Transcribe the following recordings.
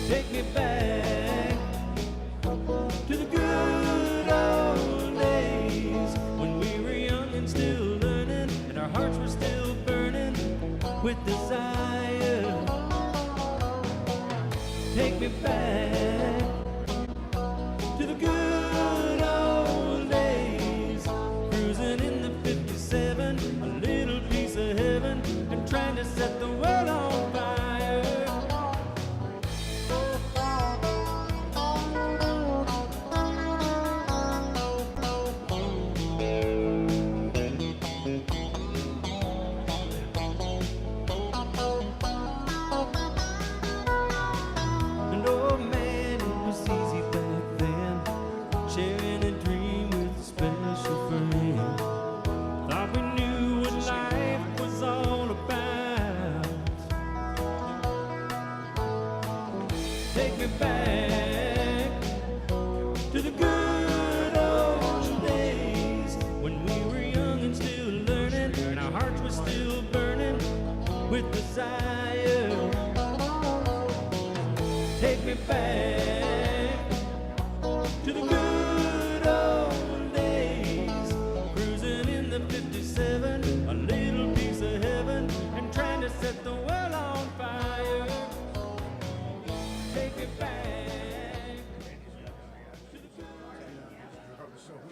Take me back to the good old days when we were young and still learning, and our hearts were still burning with desire. Take me back to the good old days, cruising in the 57, a little piece of heaven, and trying to set the world on fire. And oh man, it was easy back then, sharing a dream with a special friend. Thought we knew what life was all about. Take me back to the good old days when we were young and still learning, and our hearts were still burning with desire. Take me back to the good old days, cruising in the 57, a little piece of heaven, and trying to set the world on fire. Take me back to the good.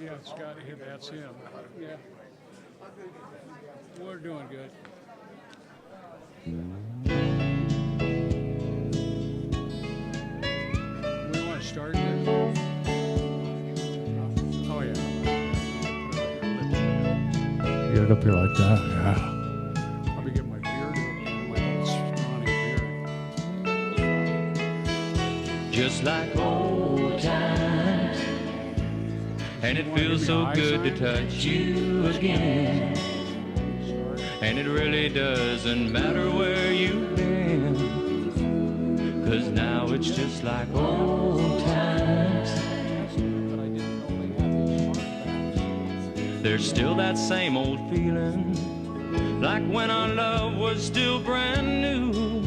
Yeah, Scotty, that's him. Yeah. We're doing good. We want to start this. Oh, yeah. Get it up here like that, yeah. Probably get my beard up, my scrawny beard. Just like old times, and it feels so good to touch you again. And it really doesn't matter where you've been, 'cause now it's just like old times. There's still that same old feeling, like when our love was still brand new.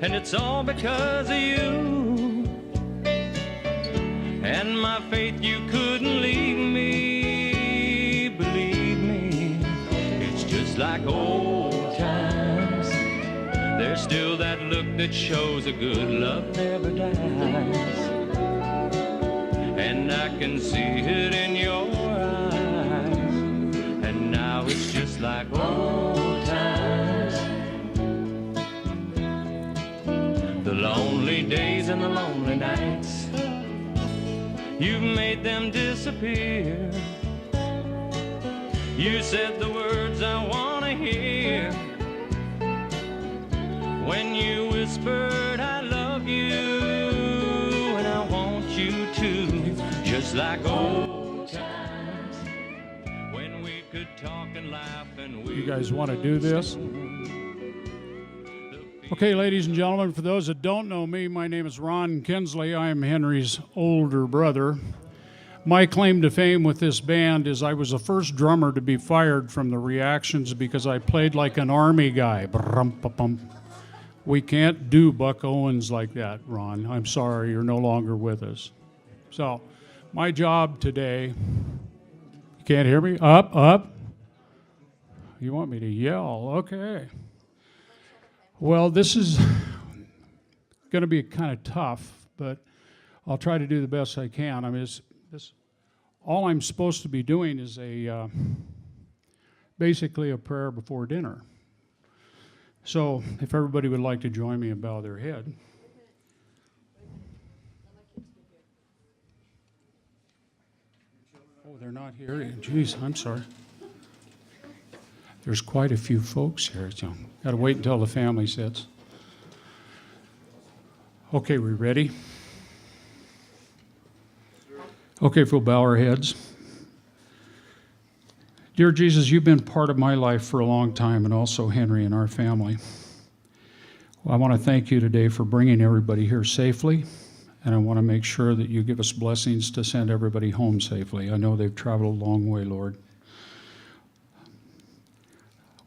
And it's all because of you and my faith you couldn't leave me. Believe me, it's just like old times. There's still that look that shows a good love never dies. And I can see it in your eyes. And now it's just like old times. The lonely days and the lonely nights, you've made them disappear. You said the words I want to hear when you whispered I love you and I want you to, just like old times when we could talk and laugh and we. You guys want to do this? Okay, ladies and gentlemen, for those that don't know me, my name is Ron Kinsley. I am Henry's older brother. My claim to fame with this band is I was the first drummer to be fired from the Reactions because I played like an army guy. We can't do Buck Owens like that, Ron. I'm sorry, you're no longer with us. So, my job today, you can't hear me? Up. You want me to yell? Okay. Well, this is going to be kind of tough, but I'll try to do the best I can. I mean, all I'm supposed to be doing is basically a prayer before dinner. So if everybody would like to join me and bow their head. Oh, they're not here. Jeez, I'm sorry. There's quite a few folks here, so got to wait until the family sits. Okay, we ready? Okay, if we'll bow our heads. Dear Jesus, you've been part of my life for a long time, and also Henry and our family. Well, I want to thank you today for bringing everybody here safely, and I want to make sure that you give us blessings to send everybody home safely. I know they've traveled a long way, Lord.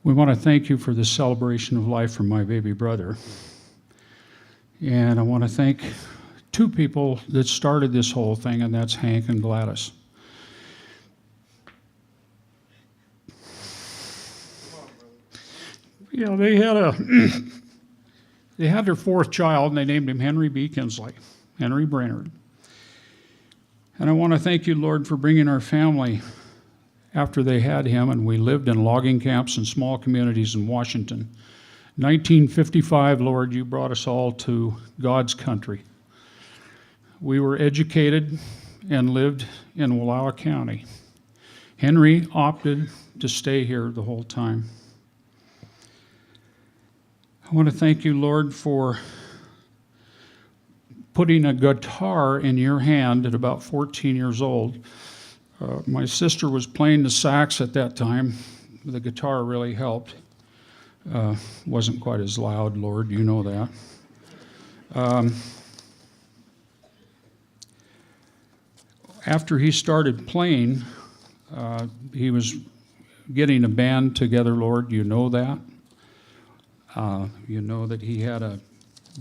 We want to thank you for this celebration of life for my baby brother. And I want to thank two people that started this whole thing, and that's Hank and Gladys. You know, they had their fourth child, and they named him Henry B. Kinsley, Henry Brainerd. And I want to thank you, Lord, for bringing our family after they had him, and we lived in logging camps and small communities in Washington. 1955, Lord, you brought us all to God's country. We were educated and lived in Wallowa County. Henry opted to stay here the whole time. I want to thank you, Lord, for putting a guitar in your hand at about 14 years old. My sister was playing the sax at that time. The guitar really helped. Wasn't quite as loud, Lord, you know that. After he started playing, he was getting a band together, Lord, you know that. You know that he had a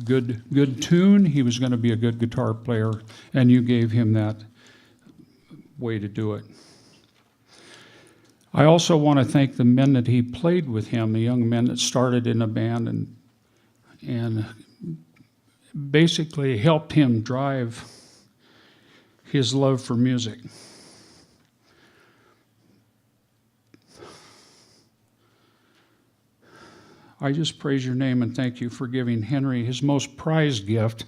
good tune. He was going to be a good guitar player, and you gave him that way to do it. I also want to thank the men that he played with him, the young men that started in a band and basically helped him drive his love for music. I just praise your name and thank you for giving Henry his most prized gift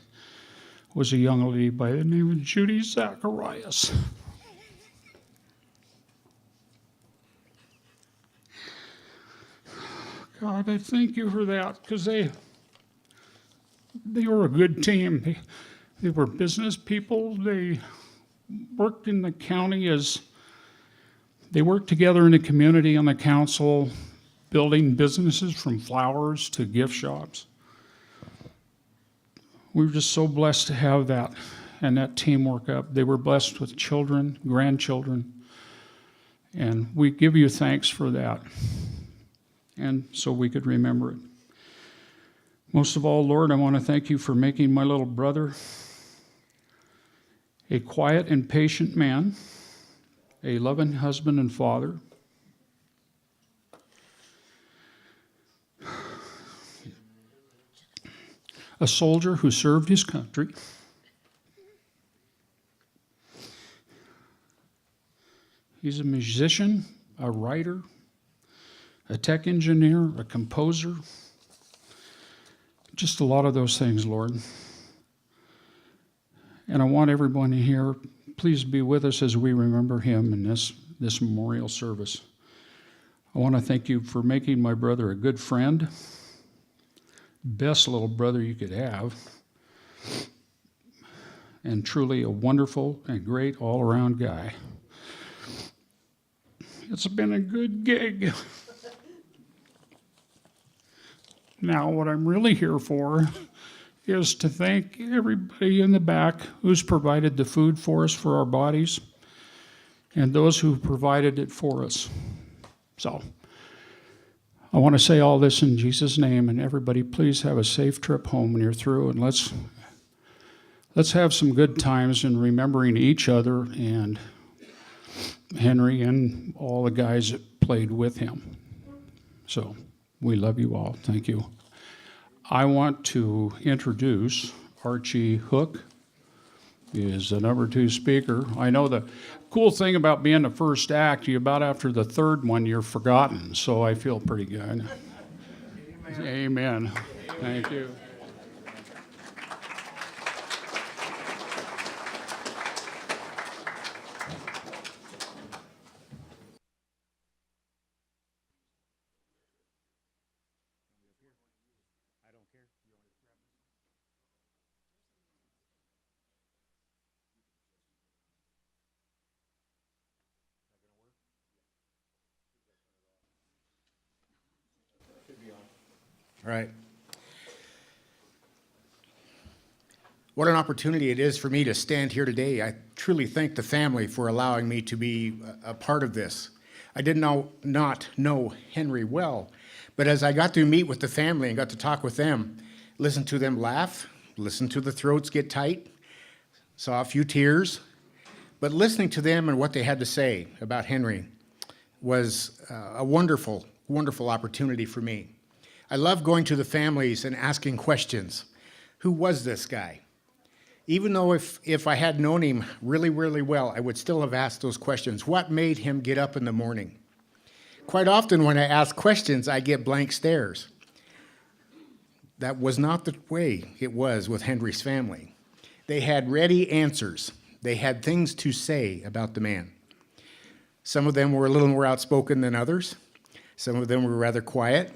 was a young lady by the name of Judy Zacharias. God, I thank you for that because they were a good team. They were business people. They worked in the county they worked together in the community on the council, building businesses from flowers to gift shops. We were just so blessed to have that and that teamwork up. They were blessed with children, grandchildren, and we give you thanks for that. And so we could remember it. Most of all, Lord, I want to thank you for making my little brother a quiet and patient man, a loving husband and father, a soldier who served his country, he's a musician, a writer, a tech engineer, a composer, just a lot of those things, Lord. And I want everyone here, please be with us as we remember him in this memorial service. I want to thank you for making my brother a good friend, best little brother you could have, and truly a wonderful and great all-around guy. It's been a good gig. Now, what I'm really here for is to thank everybody in the back who's provided the food for us for our bodies and those who provided it for us. So, I want to say all this in Jesus' name, and everybody please have a safe trip home when you're through, and let's have some good times in remembering each other and Henry and all the guys that played with him. So, we love you all. Thank you. I want to introduce Archie Hook. He is the number 2 speaker. I know the cool thing about being the first act, about after the third one, you're forgotten. So I feel pretty good. Amen. Amen. Thank you. Right. What an opportunity it is for me to stand here today. I truly thank the family for allowing me to be a part of this. I did not know Henry well, but as I got to meet with the family and got to talk with them, listen to them laugh, listened to the throats get tight, saw a few tears, but listening to them and what they had to say about Henry was a wonderful, wonderful opportunity for me. I love going to the families and asking questions. Who was this guy? Even though if I had known him really, really well, I would still have asked those questions. What made him get up in the morning? Quite often when I ask questions, I get blank stares. That was not the way it was with Henry's family. They had ready answers. They had things to say about the man. Some of them were a little more outspoken than others. Some of them were rather quiet.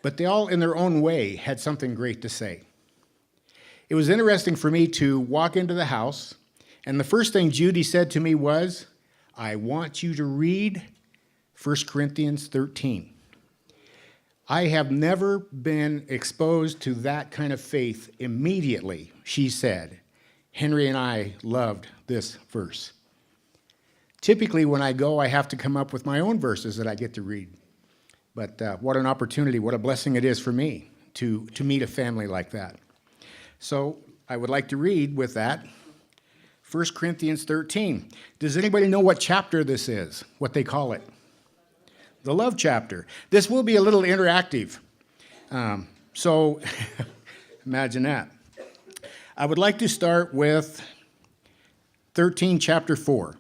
But they all, in their own way, had something great to say. It was interesting for me to walk into the house, and the first thing Judy said to me was, I want you to read 1 Corinthians 13. I have never been exposed to that kind of faith immediately, she said. Henry and I loved this verse. Typically, when I go, I have to come up with my own verses that I get to read. But what an opportunity, what a blessing it is for me to meet a family like that. So I would like to read with that 1 Corinthians 13. Does anybody know what chapter this is, what they call it? The love chapter. This will be a little interactive. So imagine that. I would like to start with 13, chapter 4.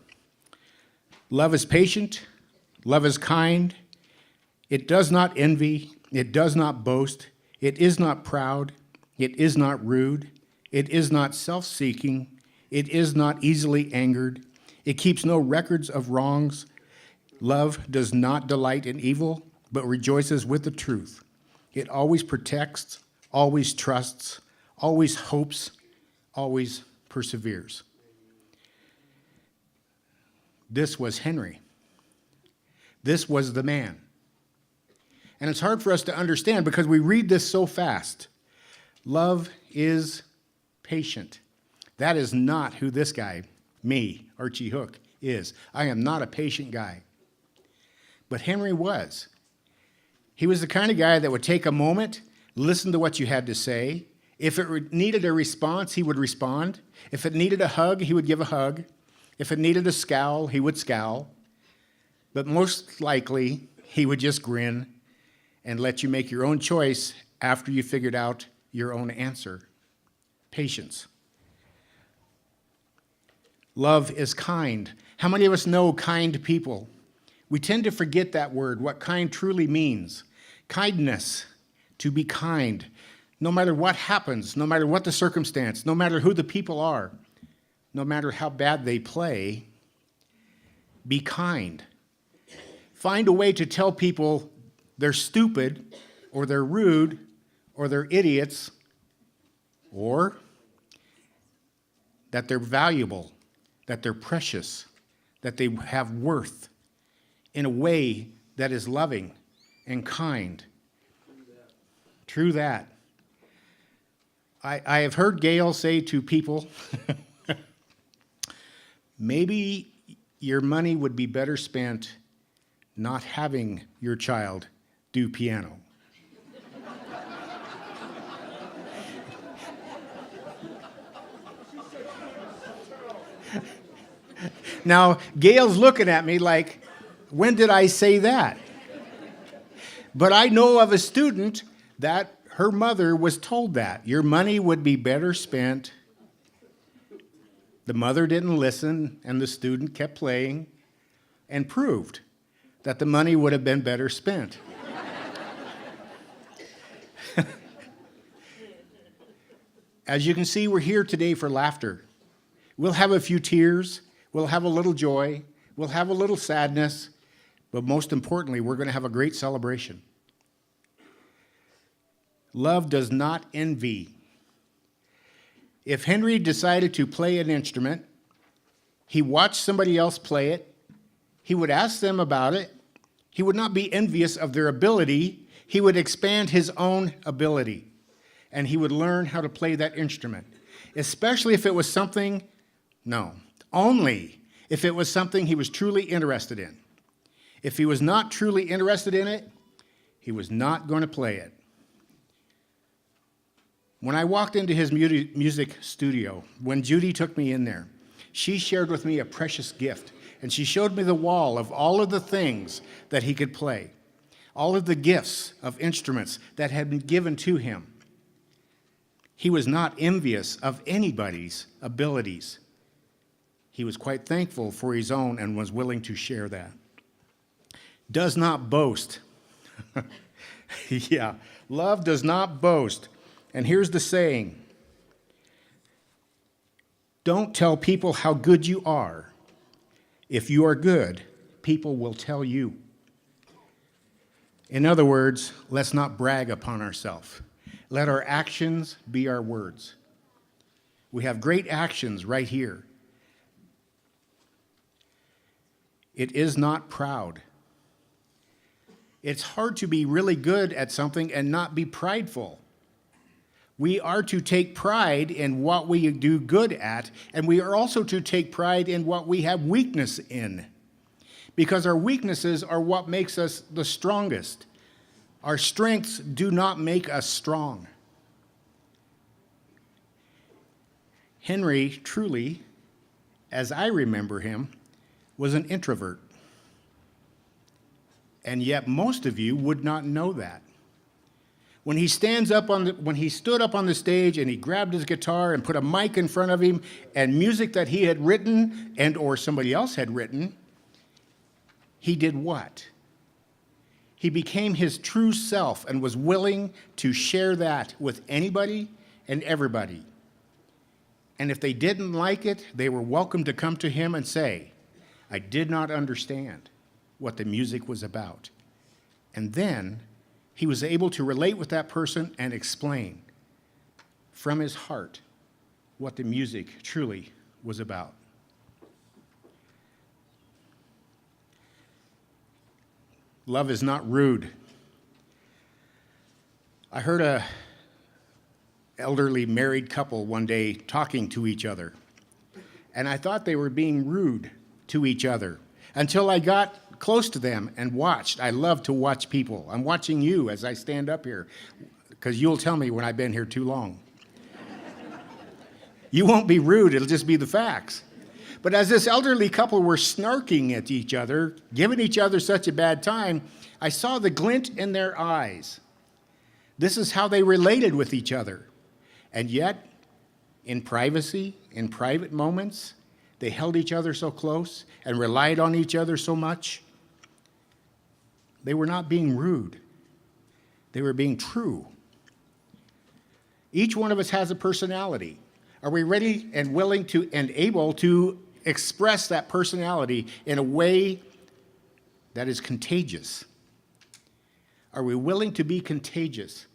Love is patient. Love is kind. It does not envy. It does not boast. It is not proud. It is not rude. It is not self-seeking. It is not easily angered. It keeps no records of wrongs. Love does not delight in evil, but rejoices with the truth. It always protects, always trusts, always hopes, always perseveres. This was Henry. This was the man. And it's hard for us to understand because we read this so fast. Love is patient. That is not who this guy, me, Archie Hook, is. I am not a patient guy. But Henry was. He was the kind of guy that would take a moment, listen to what you had to say. If it needed a response, he would respond. If it needed a hug, he would give a hug. If it needed a scowl, he would scowl. But most likely, he would just grin and let you make your own choice after you figured out your own answer. Patience. Love is kind. How many of us know kind people? We tend to forget that word, what kind truly means. Kindness, to be kind. No matter what happens, no matter what the circumstance, no matter who the people are, no matter how bad they play, be kind. Find a way to tell people they're stupid, or they're rude, or they're idiots, or that they're valuable, that they're precious, that they have worth in a way that is loving and kind. True that. I have heard Gail say to people, maybe your money would be better spent not having your child do piano. Now, Gail's looking at me like, when did I say that? But I know of a student that her mother was told that. Your money would be better spent. The mother didn't listen, and the student kept playing and proved that the money would have been better spent. As you can see, we're here today for laughter. We'll have a few tears. We'll have a little joy. We'll have a little sadness. But most importantly, we're going to have a great celebration. Love does not envy. If Henry decided to play an instrument, he watched somebody else play it. He would ask them about it. He would not be envious of their ability. He would expand his own ability. And he would learn how to play that instrument. Especially if it was something, only if it was something he was truly interested in. If he was not truly interested in it, he was not going to play it. When I walked into his music studio, when Judy took me in there, she shared with me a precious gift, and she showed me the wall of all of the things that he could play, all of the gifts of instruments that had been given to him. He was not envious of anybody's abilities. He was quite thankful for his own and was willing to share that. Does not boast. Yeah, love does not boast. And here's the saying: don't tell people how good you are. If you are good, people will tell you. In other words, let's not brag upon ourselves. Let our actions be our words. We have great actions right here. It is not proud. It's hard to be really good at something and not be prideful. We are to take pride in what we do good at, and we are also to take pride in what we have weakness in, because our weaknesses are what makes us the strongest. Our strengths do not make us strong. Henry, truly, as I remember him, was an introvert. And yet most of you would not know that. When he stood up on the stage and he grabbed his guitar and put a mic in front of him and music that he had written and or somebody else had written, he did what? He became his true self and was willing to share that with anybody and everybody. And if they didn't like it, they were welcome to come to him and say, I did not understand what the music was about. And then he was able to relate with that person and explain from his heart what the music truly was about. Love is not rude. I heard a elderly married couple one day talking to each other, and I thought they were being rude to each other until I got close to them and watched. I love to watch people. I'm watching you as I stand up here, because you'll tell me when I've been here too long. You won't be rude, it'll just be the facts. But as this elderly couple were snarking at each other, giving each other such a bad time, I saw the glint in their eyes. This is how they related with each other. And yet, in privacy, in private moments, they held each other so close and relied on each other so much. They were not being rude. They were being true. Each one of us has a personality. Are we ready and willing to and able to express that personality in a way that is contagious? Are we willing to be contagious?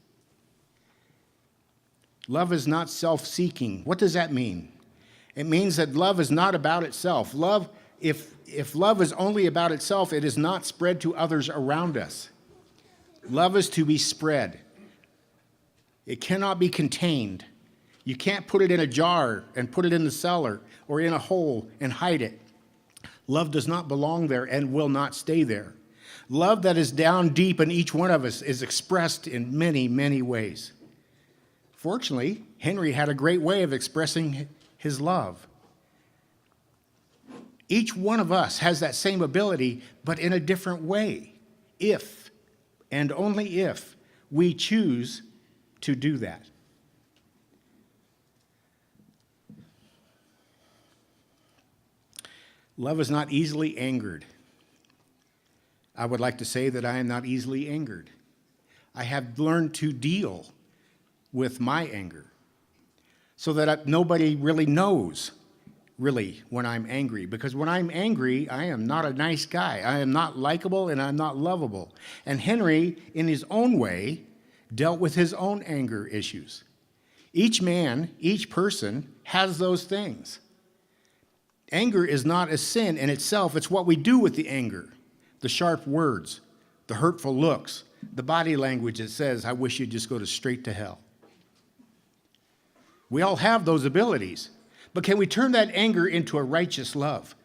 Love is not self-seeking. What does that mean? It means that love is not about itself. Love, if love is only about itself, it is not spread to others around us. Love is to be spread. It cannot be contained. You can't put it in a jar and put it in the cellar or in a hole and hide it. Love does not belong there and will not stay there. Love that is down deep in each one of us is expressed in many, many ways. Fortunately, Henry had a great way of expressing his love. Each one of us has that same ability, but in a different way, if and only if we choose to do that. Love is not easily angered. I would like to say that I am not easily angered. I have learned to deal with my anger so that nobody really knows really when I'm angry. Because when I'm angry, I am not a nice guy. I am not likable and I'm not lovable. And Henry, in his own way, dealt with his own anger issues. Each man, each person has those things. Anger is not a sin in itself. It's what we do with the anger. The sharp words, the hurtful looks, the body language that says, I wish you'd just go straight to hell. We all have those abilities, but can we turn that anger into a righteous love?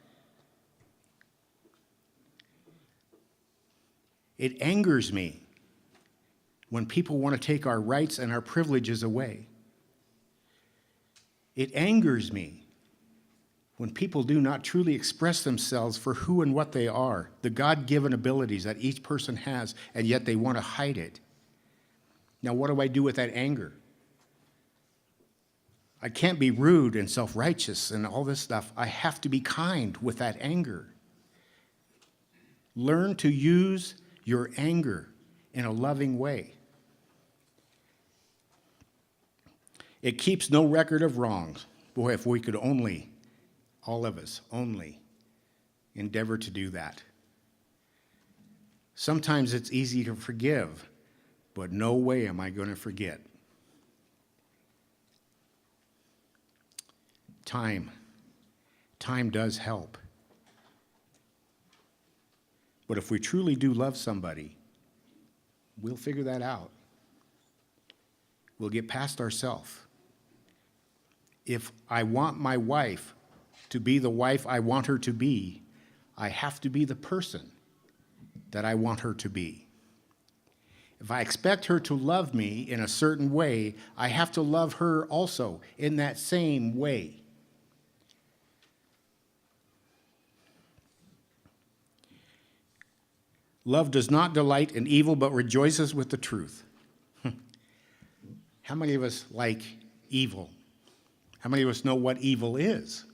It angers me when people want to take our rights and our privileges away. It angers me when people do not truly express themselves for who and what they are, the God-given abilities that each person has, and yet they want to hide it. Now, what do I do with that anger? I can't be rude and self-righteous and all this stuff. I have to be kind with that anger. Learn to use your anger in a loving way. It keeps no record of wrongs. Boy, if we could only, all of us, only endeavor to do that. Sometimes it's easy to forgive, but no way am I going to forget. Time does help. But if we truly do love somebody, we'll figure that out. We'll get past ourselves. If I want my wife to be the wife I want her to be, I have to be the person that I want her to be. If I expect her to love me in a certain way, I have to love her also in that same way. Love does not delight in evil, but rejoices with the truth. How many of us like evil? How many of us know what evil is?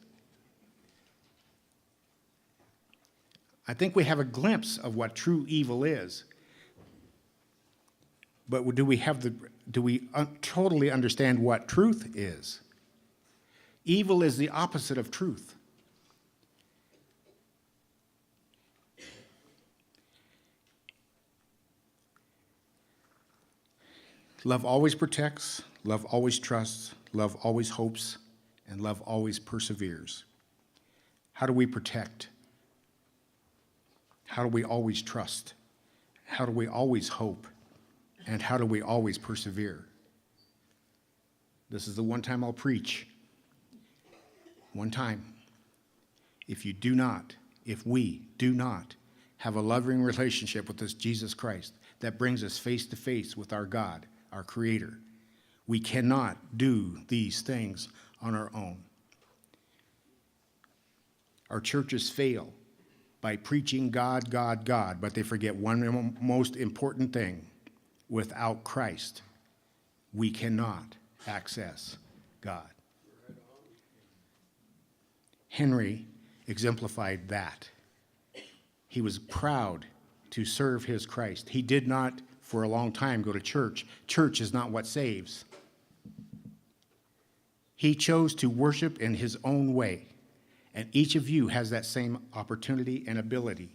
I think we have a glimpse of what true evil is. But do we totally understand what truth is? Evil is the opposite of truth. Love always protects, love always trusts, love always hopes, and love always perseveres. How do we protect? How do we always trust? How do we always hope? And how do we always persevere? This is the one time I'll preach. One time. If we do not have a loving relationship with this Jesus Christ that brings us face to face with our God, our Creator, we cannot do these things on our own. Our churches fail by preaching God, God, God, but they forget one most important thing. Without Christ, we cannot access God. Henry exemplified that. He was proud to serve his Christ. He did not, for a long time, go to church. Church is not what saves. He chose to worship in his own way, and each of you has that same opportunity and ability.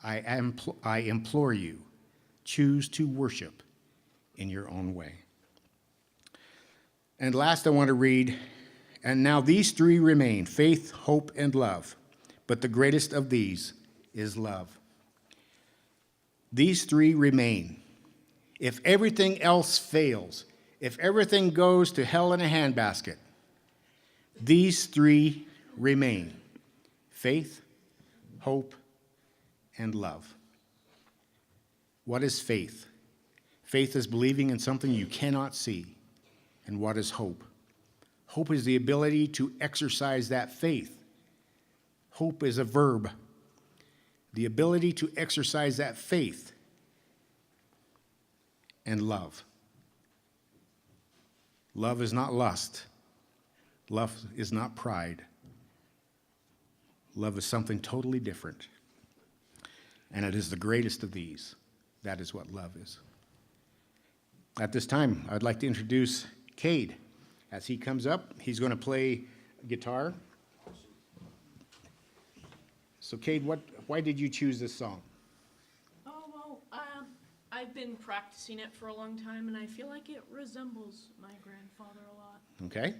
I implore you, choose to worship in your own way. And last, I want to read, and now these three remain, faith, hope, and love. But the greatest of these is love. These three remain. If everything else fails, if everything goes to hell in a handbasket, these three remain. Faith, hope, and love. What is faith? Faith is believing in something you cannot see. And what is hope? Hope is the ability to exercise that faith. Hope is a verb. The ability to exercise that faith. And love. Love is not lust. Love is not pride. Love is something totally different. And it is the greatest of these. That is what love is. At this time, I'd like to introduce Cade. As he comes up, he's going to play guitar. So, Cade, why did you choose this song? Oh, well, I've been practicing it for a long time, and I feel like it resembles my grandfather a lot. Okay.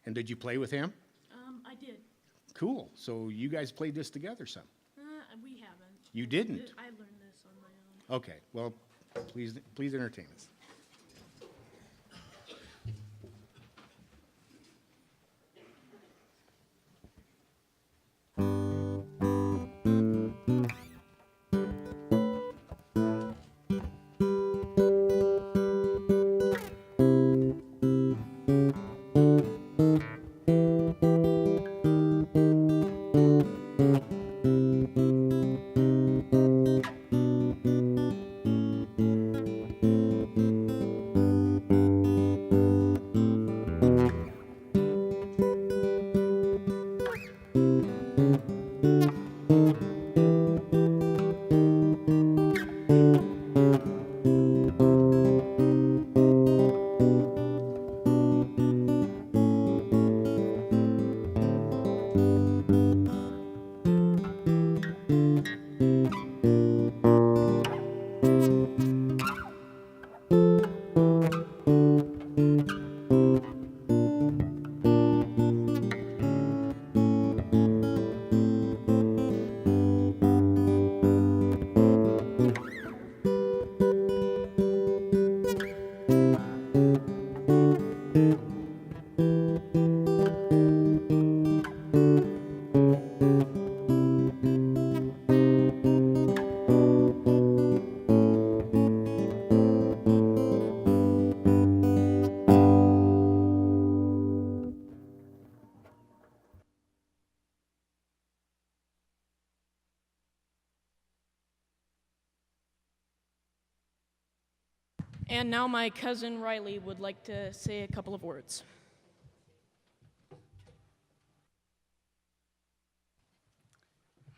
And did you play with him? I did. Cool. So you guys played this together some? We haven't. You didn't? I learned this on my own. Okay. Well, please entertain us. And now my cousin Riley would like to say a couple of words.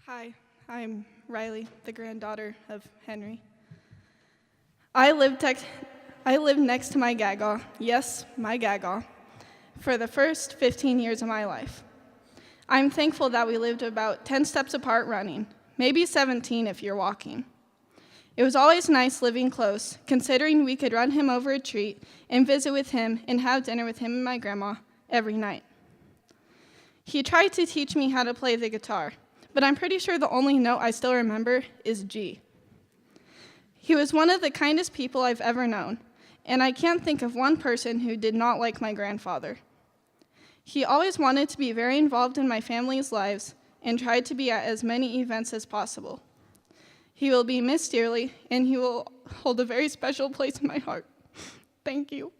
Hi, I'm Riley, the granddaughter of Henry. I lived next to my Gaga, yes, my Gaga, for the first 15 years of my life. I'm thankful that we lived about 10 steps apart running, maybe 17 if you're walking. It was always nice living close, considering we could run him over a treat and visit with him and have dinner with him and my grandma every night. He tried to teach me how to play the guitar, but I'm pretty sure the only note I still remember is G. He was one of the kindest people I've ever known, and I can't think of one person who did not like my grandfather. He always wanted to be very involved in my family's lives and tried to be at as many events as possible. He will be missed dearly, and he will hold a very special place in my heart. Thank you.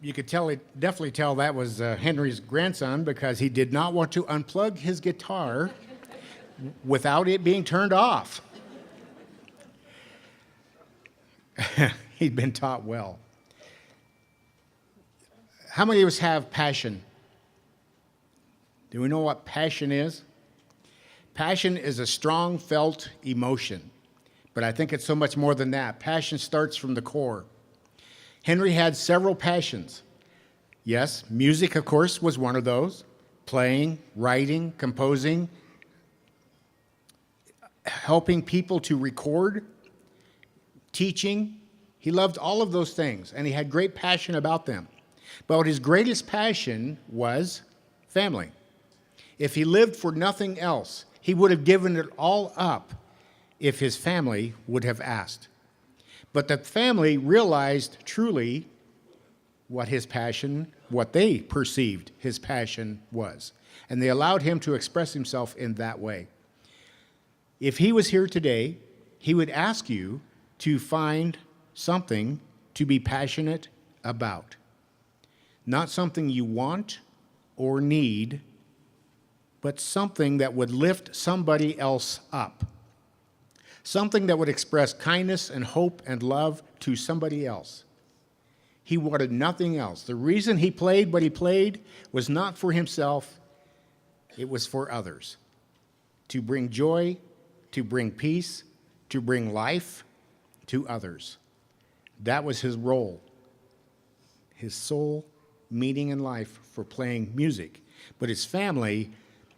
You could definitely tell that was Henry's grandson, because he did not want to unplug his guitar without it being turned off. He'd been taught well. How many of us have passion? Do we know what passion is? Passion is a strong felt emotion, but I think it's so much more than that. Passion starts from the core. Henry had several passions. Yes, music, of course, was one of those. Playing, writing, composing, helping people to record, teaching. He loved all of those things, and he had great passion about them. But his greatest passion was family. If he lived for nothing else, he would have given it all up if his family would have asked. But the family realized truly what his passion, what they perceived his passion was. And they allowed him to express himself in that way. If he was here today, he would ask you to find something to be passionate about. Not something you want or need, but something that would lift somebody else up. Something that would express kindness and hope and love to somebody else. He wanted nothing else. The reason he played what he played was not for himself, it was for others. To bring joy, to bring peace, to bring life to others. That was his role, his sole meaning in life for playing music. But his family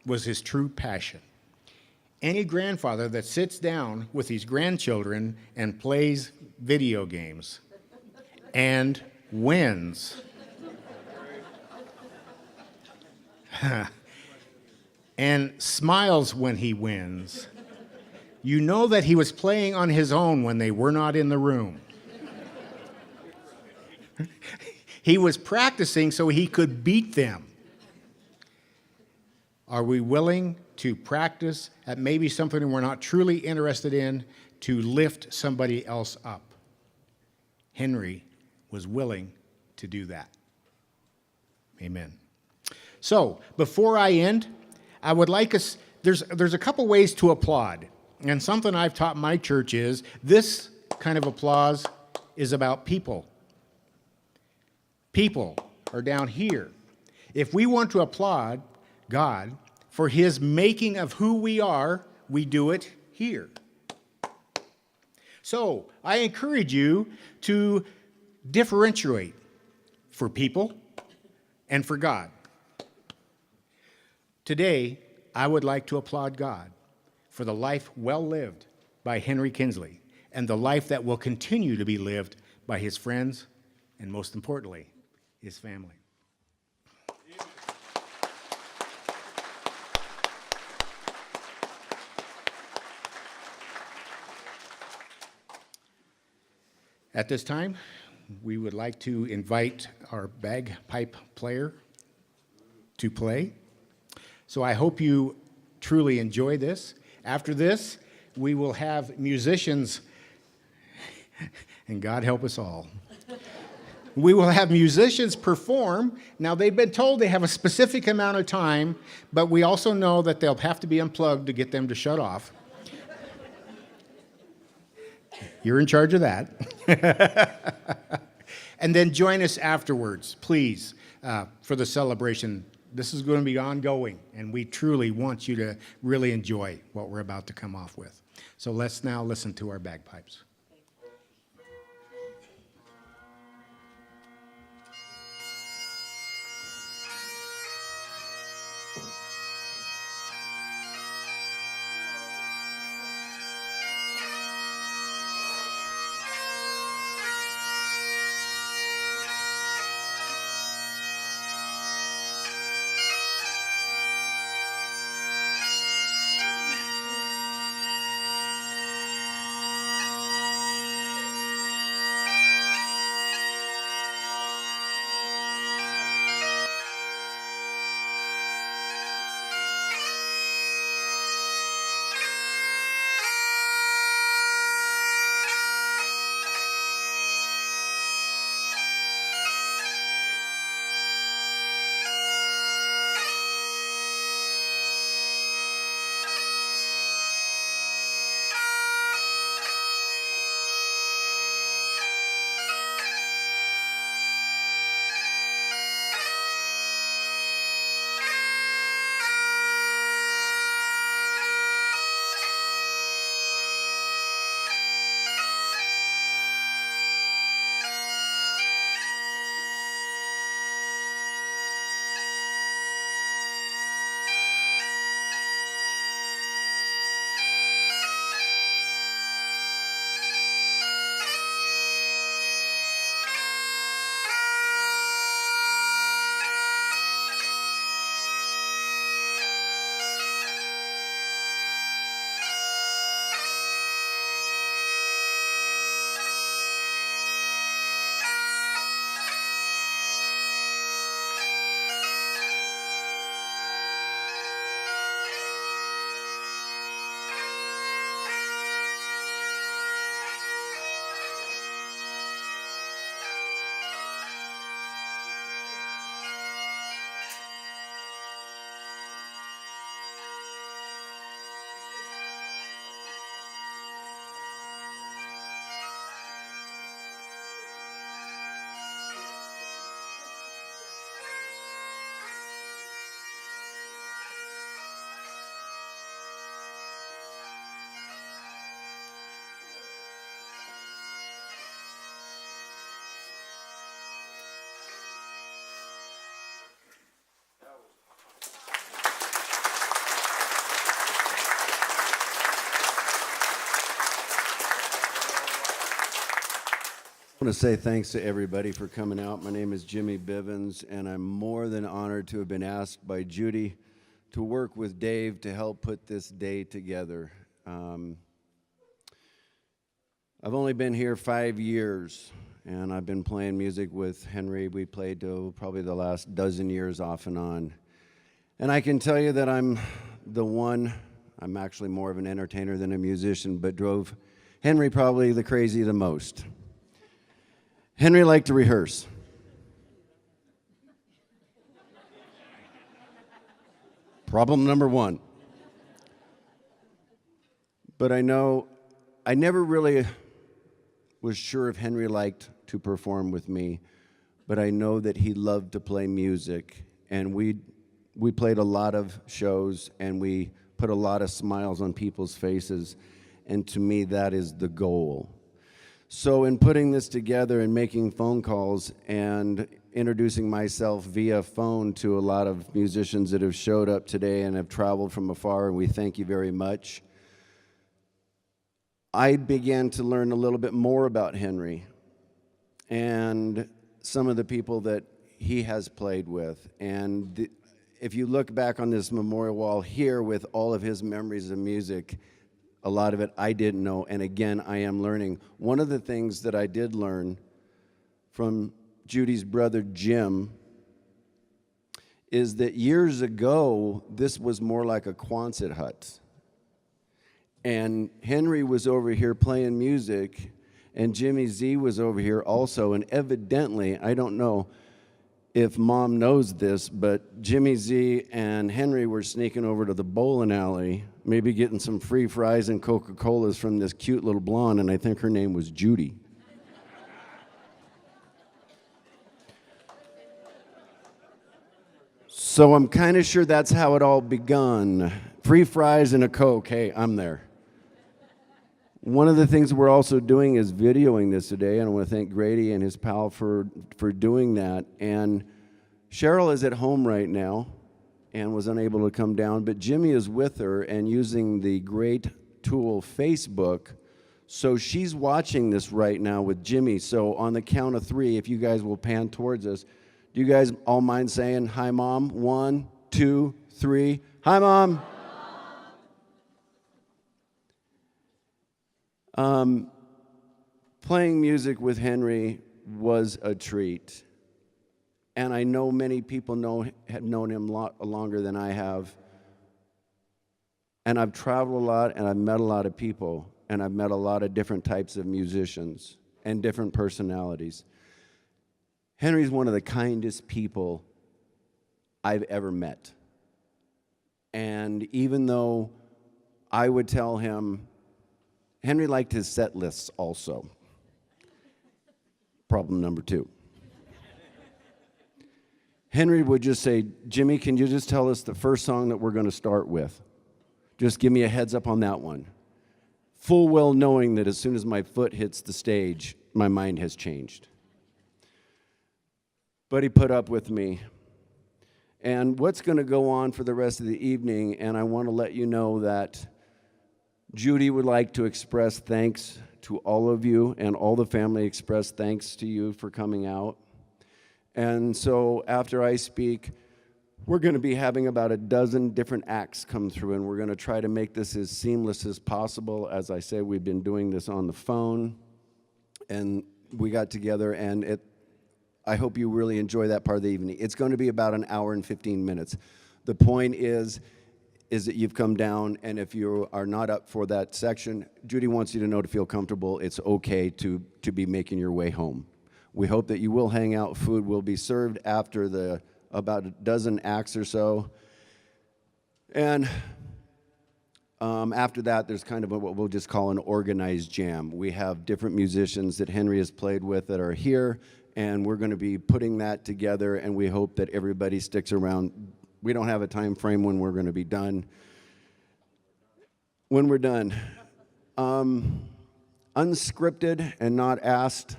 was his true passion. Any grandfather that sits down with his grandchildren and plays video games and wins and smiles when he wins, you know that he was playing on his own when they were not in the room. He was practicing so he could beat them. Are we willing to practice at maybe something we're not truly interested in to lift somebody else up? Henry was willing to do that. Amen. So, before I end, I would like us, there's a couple ways to applaud. And something I've taught my church is this kind of applause is about people. People are down here. If we want to applaud God for his making of who we are, we do it here. So I encourage you to differentiate for people and for God. Today, I would like to applaud God for the life well lived by Henry Kinsley and the life that will continue to be lived by his friends and, most importantly, his family. At this time, we would like to invite our bagpipe player to play. So I hope you truly enjoy this. After this, we will have musicians And God help us all. We will have musicians perform. Now, they've been told they have a specific amount of time, but we also know that they'll have to be unplugged to get them to shut off. You're in charge of that. And then join us afterwards, please, for the celebration. This is going to be ongoing, and we truly want you to really enjoy what we're about to come off with. So let's now listen to our bagpipes. I want to say thanks to everybody for coming out. My name is Jimmy Bivens, and I'm more than honored to have been asked by Judy to work with Dave to help put this day together. I've only been here 5 years, and I've been playing music with Henry. We played probably the last dozen years off and on. And I can tell you that I'm actually more of an entertainer than a musician, but drove Henry probably the crazy the most. Henry liked to rehearse. Problem number one. But I never really was sure if Henry liked to perform with me, but I know that he loved to play music, and we played a lot of shows, and we put a lot of smiles on people's faces, and to me, that is the goal. So in putting this together and making phone calls and introducing myself via phone to a lot of musicians that have showed up today and have traveled from afar, and we thank you very much, I began to learn a little bit more about Henry and some of the people that he has played with. And if you look back on this memorial wall here with all of his memories of music, a lot of it I didn't know, and again, I am learning. One of the things that I did learn from Judy's brother, Jim, is that years ago, this was more like a Quonset hut. And Henry was over here playing music, And Jimmy Z was over here also, and evidently, I don't know if Mom knows this, but Jimmy Z and Henry were sneaking over to the bowling alley, maybe getting some free fries and Coca-Colas from this cute little blonde, and I think her name was Judy. So I'm kind of sure that's how it all begun. Free fries and a Coke. Hey, I'm there. One of the things we're also doing is videoing this today, and I want to thank Grady and his pal for doing that. And Cheryl is at home right now and was unable to come down, but Jimmy is with her and using the great tool Facebook. So she's watching this right now with Jimmy. So on the count of 3, if you guys will pan towards us, do you guys all mind saying, "Hi, Mom"? 1, 2, 3. Hi, Mom. Playing music with Henry was a treat. And I know many people have known him longer than I have. And I've traveled a lot, and I've met a lot of people, and I've met a lot of different types of musicians and different personalities. Henry's one of the kindest people I've ever met. And even though I would tell him, Henry liked his set lists also. Problem number 2. Henry would just say, "Jimmy, can you just tell us the first song that we're going to start with? Just give me a heads up on that one." Full well knowing that as soon as my foot hits the stage, my mind has changed. But he put up with me. And what's going to go on for the rest of the evening, and I want to let you know that Judy would like to express thanks to all of you, and all the family express thanks to you for coming out. And so after I speak, we're going to be having about a dozen different acts come through, and we're going to try to make this as seamless as possible. As I say, we've been doing this on the phone, and we got together, and I hope you really enjoy that part of the evening. It's going to be about an hour and 15 minutes. The point is that you've come down, and if you are not up for that section, Judy wants you to know to feel comfortable. It's okay to be making your way home. We hope that you will hang out. Food will be served after about a dozen acts or so. And after that, there's kind of what we'll just call an organized jam. We have different musicians that Henry has played with that are here, and we're going to be putting that together, and we hope that everybody sticks around. We don't have a time frame when we're going to be done. When we're done, unscripted and not asked,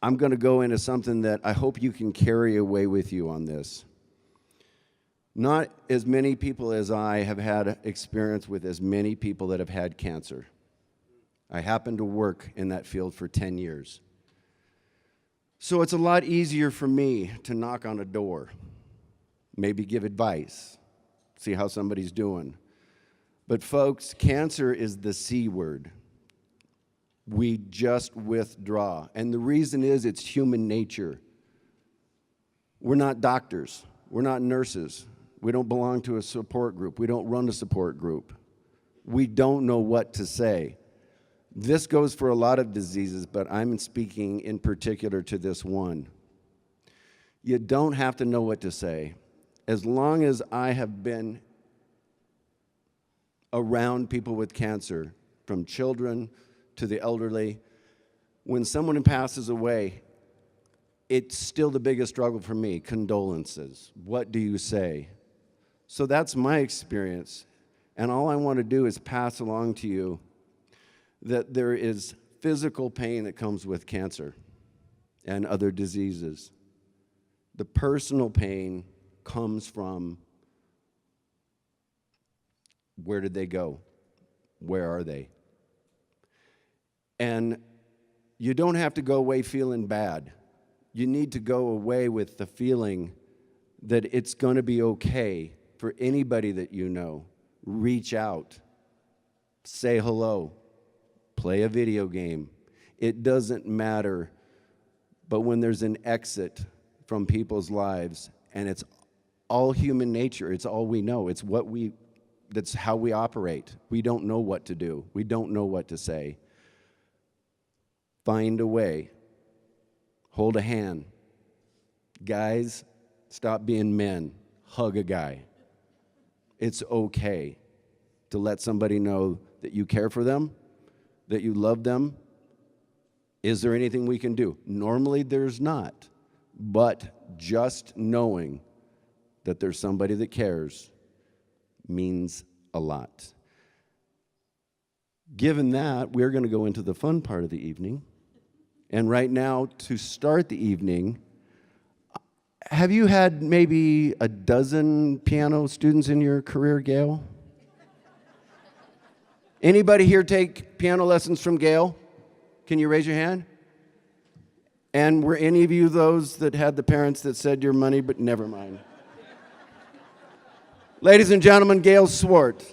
I'm going to go into something that I hope you can carry away with you on this. Not as many people as I have had experience with as many people that have had cancer. I happened to work in that field for 10 years. So it's a lot easier for me to knock on a door, maybe give advice, see how somebody's doing. But folks, cancer is the C word. We just withdraw. And the reason is it's human nature. We're not doctors. We're not nurses. We don't belong to a support group. We don't run a support group. We don't know what to say. This goes for a lot of diseases, but I'm speaking in particular to this one. You don't have to know what to say. As long as I have been around people with cancer, from children to the elderly, when someone passes away, it's still the biggest struggle for me. Condolences. What do you say? So that's my experience. And all I want to do is pass along to you that there is physical pain that comes with cancer and other diseases. The personal pain comes from where did they go? Where are they? And you don't have to go away feeling bad. You need to go away with the feeling that it's going to be okay for anybody that you know. Reach out, say hello, play a video game. It doesn't matter. But when there's an exit from people's lives, and it's all human nature, it's all we know, that's how we operate. We don't know what to do. We don't know what to say. find a way. Hold a hand. Guys, stop being men. Hug a guy. It's okay to let somebody know that you care for them, that you love them. Is there anything we can do? Normally there's not, but just knowing that there's somebody that cares means a lot. Given that, we're going to go into the fun part of the evening. And right now, to start the evening, have you had maybe a dozen piano students in your career, Gail? Anybody here take piano lessons from Gail? Can you raise your hand? And were any of you those that had the parents that said your money, but never mind? Ladies and gentlemen, Gail Swart.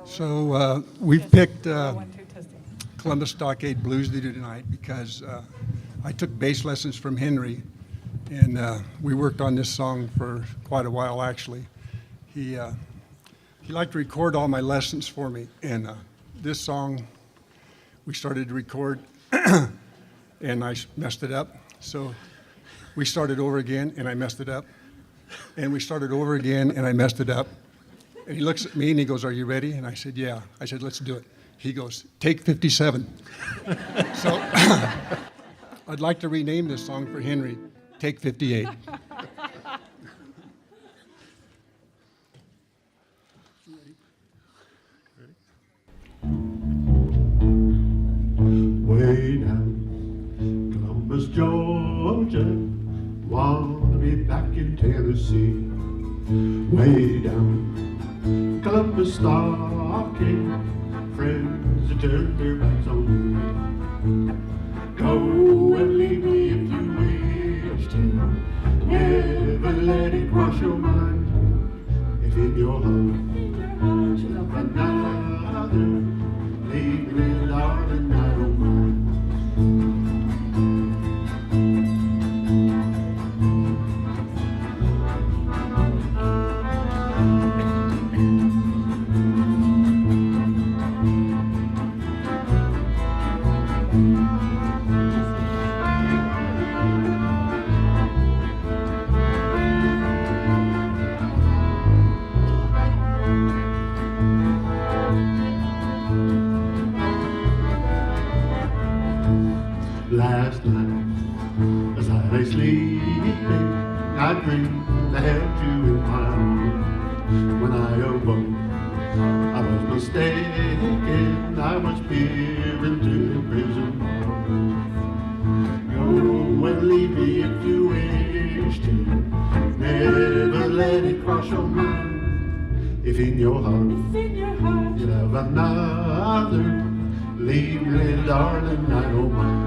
So we've picked Columbus Stockade Blues to do tonight because I took bass lessons from Henry, and we worked on this song for quite a while, actually. He liked to record all my lessons for me, and this song we started to record, and I messed it up. So we started over again, and I messed it up. And we started over again, and I messed it up. And he looks at me and he goes, "Are you ready?" And I said, "Yeah." I said, "Let's do it." He goes, "Take 57." So I'd like to rename this song for Henry, "Take 58." Way down Columbus, Georgia, wanna be back in Tennessee. Way down Columbus stocking, friends that turn their backs on me. Go and leave me if you wish to, never let it cross your mind. If in your heart you love another, leave me, darling, I don't mind. Last night, as I lay sleeping, I dreamed I held you in my arms. When I awoke, I was mistaken. I was peering through the prison bars. Go and leave me if you wish to. Never let it cross your mind. If in your heart, you love another, leave me, darling, I don't mind.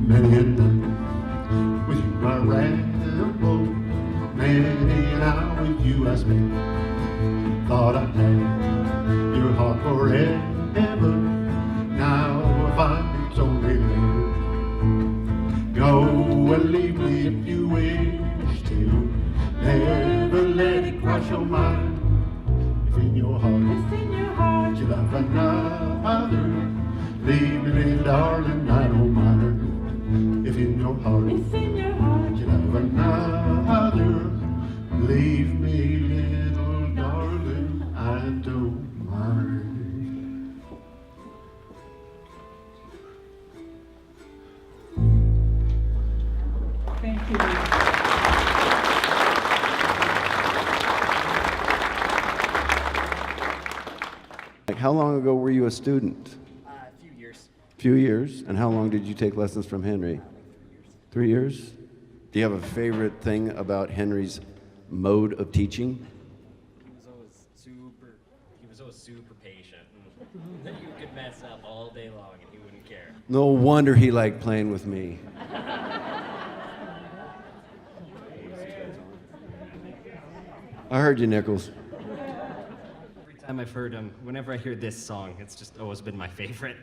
Many a night with you I ramble, many an hour with you I spent. Thought I had your heart forever, now I find it's only love. Go and leave me if you wish to, never let it cross your mind. If in your heart, you love another, leave me, darling, I don't mind. If in your heart, you love another, leave me, little darling, I don't mind. Thank you. Like, how long ago were you a student? A few years. Few years. And how long did you take lessons from Henry? 3 years. Do you have a favorite thing about Henry's mode of teaching? He was always super patient. And you could mess up all day long and he wouldn't care. No wonder he liked playing with me. I heard you, Nichols. Every time I've heard him, whenever I hear this song, it's just always been my favorite.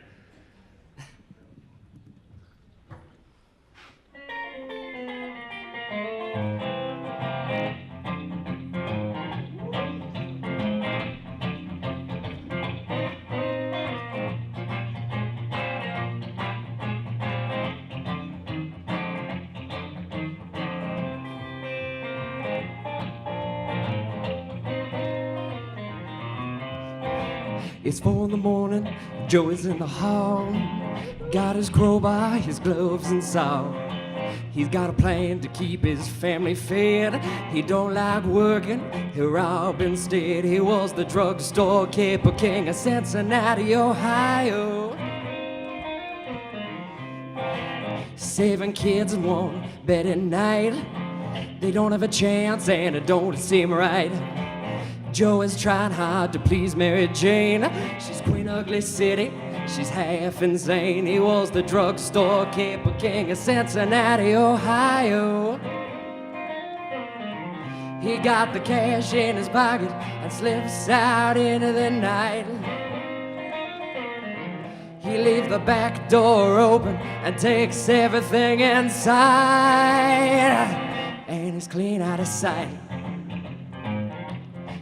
It's 4 in the morning, Joe is in the hall. Got his crowbar, his gloves and saw. He's got a plan to keep his family fed. He don't like working, he'll rob instead. He was the drugstore caper king of Cincinnati, Ohio. 7 kids in one bed at night. They don't have a chance and it don't seem right. Joe is trying hard to please Mary Jane. She's Queen Ugly City, she's half insane. He was the drugstore caper king of Cincinnati, Ohio. He got the cash in his pocket and slips out into the night. He leaves the back door open and takes everything inside. And he's clean out of sight.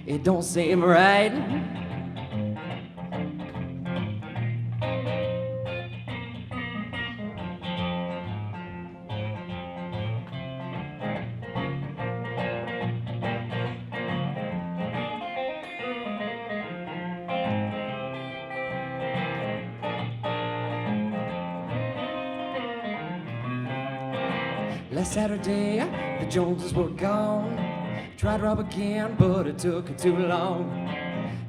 It don't seem right. Last Saturday, the Joneses were gone. Tried to rob again, but it took too long.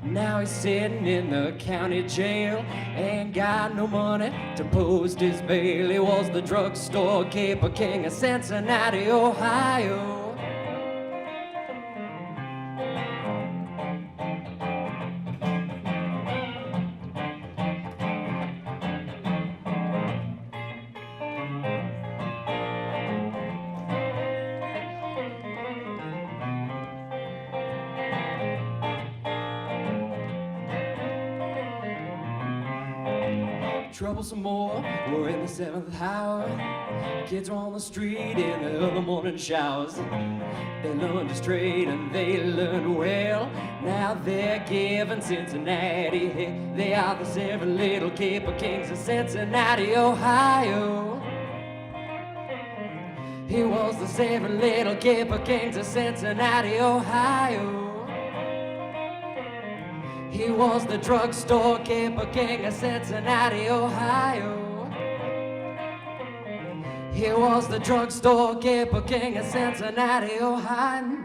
Now he's sitting in the county jail. Ain't got no money to post his bail. He was the drugstore caper king of Cincinnati, Ohio. Trouble some more, we're in the 7th hour. Kids are on the street in the early morning showers. They learned to straight and they learned well. Now they're giving Cincinnati. Hey, they are the 7 little caper kings of Cincinnati, Ohio. He was the 7 little caper kings of Cincinnati, Ohio. He was the drugstore caper king of Cincinnati, Ohio. He was the drugstore caper king of Cincinnati, Ohio.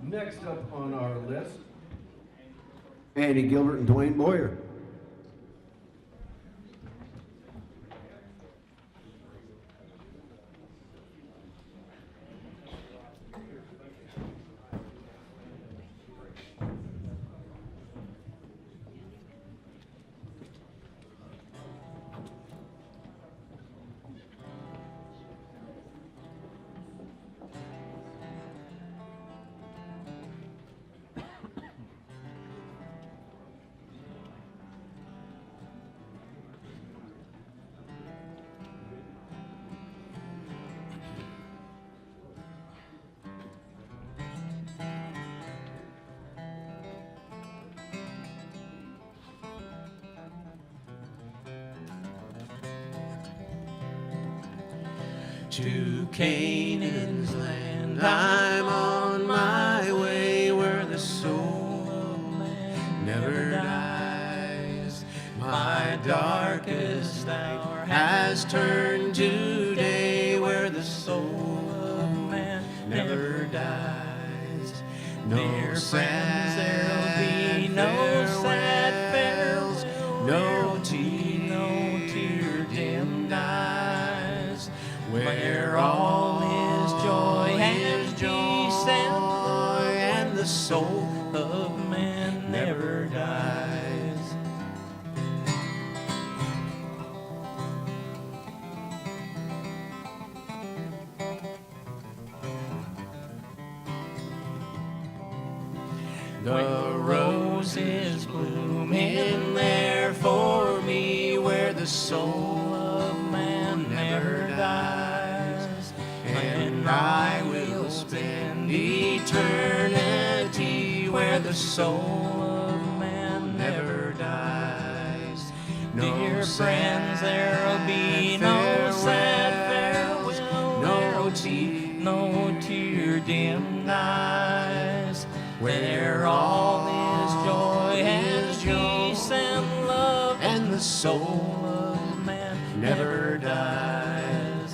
Next up on our list, Andy Gilbert and Dwayne Boyer. To Canaan's land, I'm on my way where the soul of man never dies. My darkest hour has turned to day where the soul of man never dies. No friends, there'll be no sad farewells, no tear-dimmed eyes. Where all is joy and peace and the soul of man never dies. The roses bloom in there for me where the soul of man never dies. And I will spend eternity where the soul of man never dies. Dear friends, there'll be no sad farewell, no tear-dimmed eyes. Where all is joy and peace and love, and the soul of man never dies.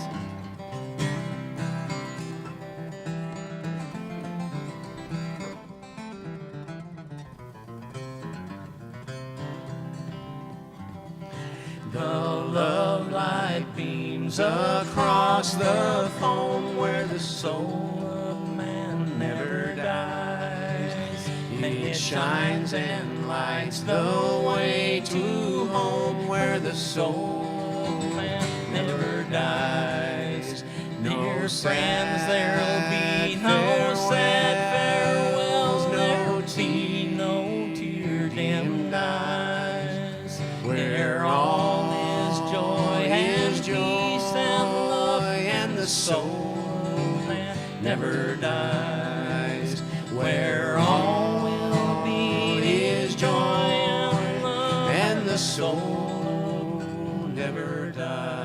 The love light beams shines across the foam where the soul of man never dies. It shines and lights the way to home where the soul of man never dies. No friends, there'll be no sad farewells, no tea, no tear dimmed eyes, where all is joy and peace and love, and the soul that never dies, where all will be is joy and love, and the soul never dies.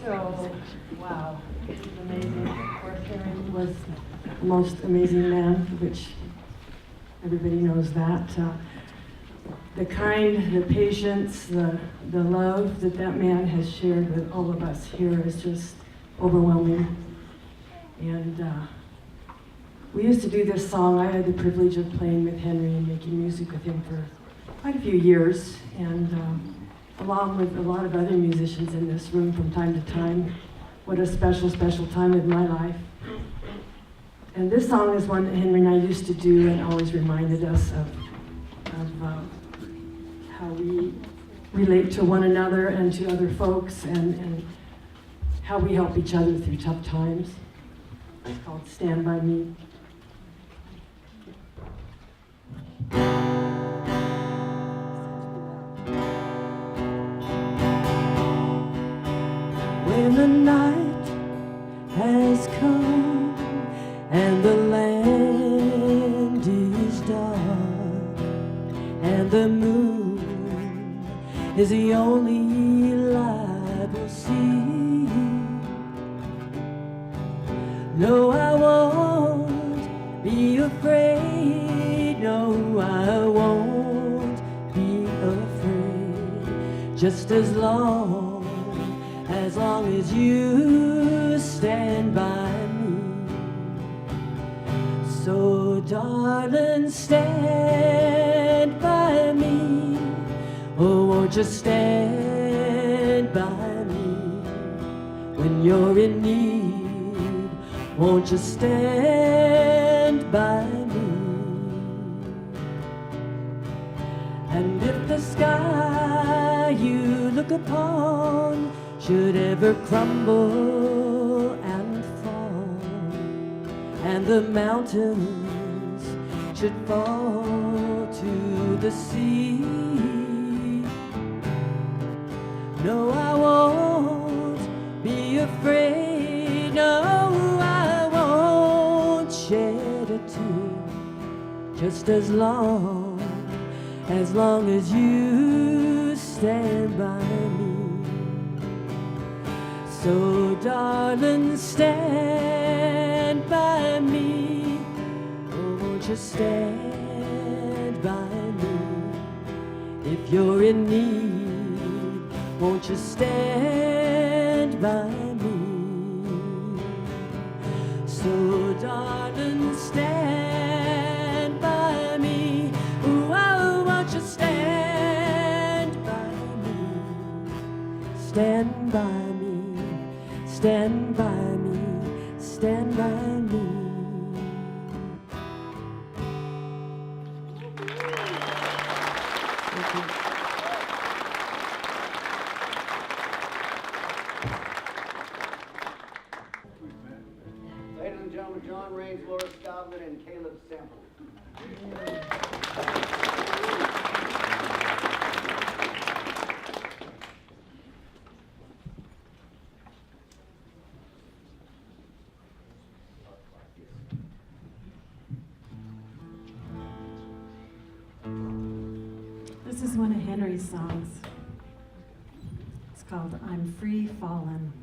So, wow, this is amazing. Of course, Henry was the most amazing man, which everybody knows that. The kind, the patience, the love that that man has shared with all of us here is just overwhelming. And we used to do this song. I had the privilege of playing with Henry and making music with him for quite a few years, and along with a lot of other musicians in this room from time to time. What a special, special time in my life. And this song is one that Henry and I used to do and always reminded us of how we relate to one another and to other folks, and how we help each other through tough times. It's called Stand By Me. When the night has come and the land is dark and the moon is the only light we'll see, no, I won't be afraid, no, I won't be afraid, just as long as you stand by me. So darling, stand by me. Oh, won't you stand by me when you're in need? Won't you stand by me? And if the sky you look upon should ever crumble and fall, and the mountains should fall to the sea, no, I won't be afraid, no, I won't shed a tear, just as long as you stand by me. So darling, stand by me. Oh, won't you stand by me? If you're in need, won't you stand by me? So darling, stand by me. Oh, won't you stand by me? Stand by me. Stand by me, stand by me. Thank you. Ladies and gentlemen, John Raines, Laura Scotland, and Caleb Semple. This is one of Henry's songs. It's called I'm Free Fallin'.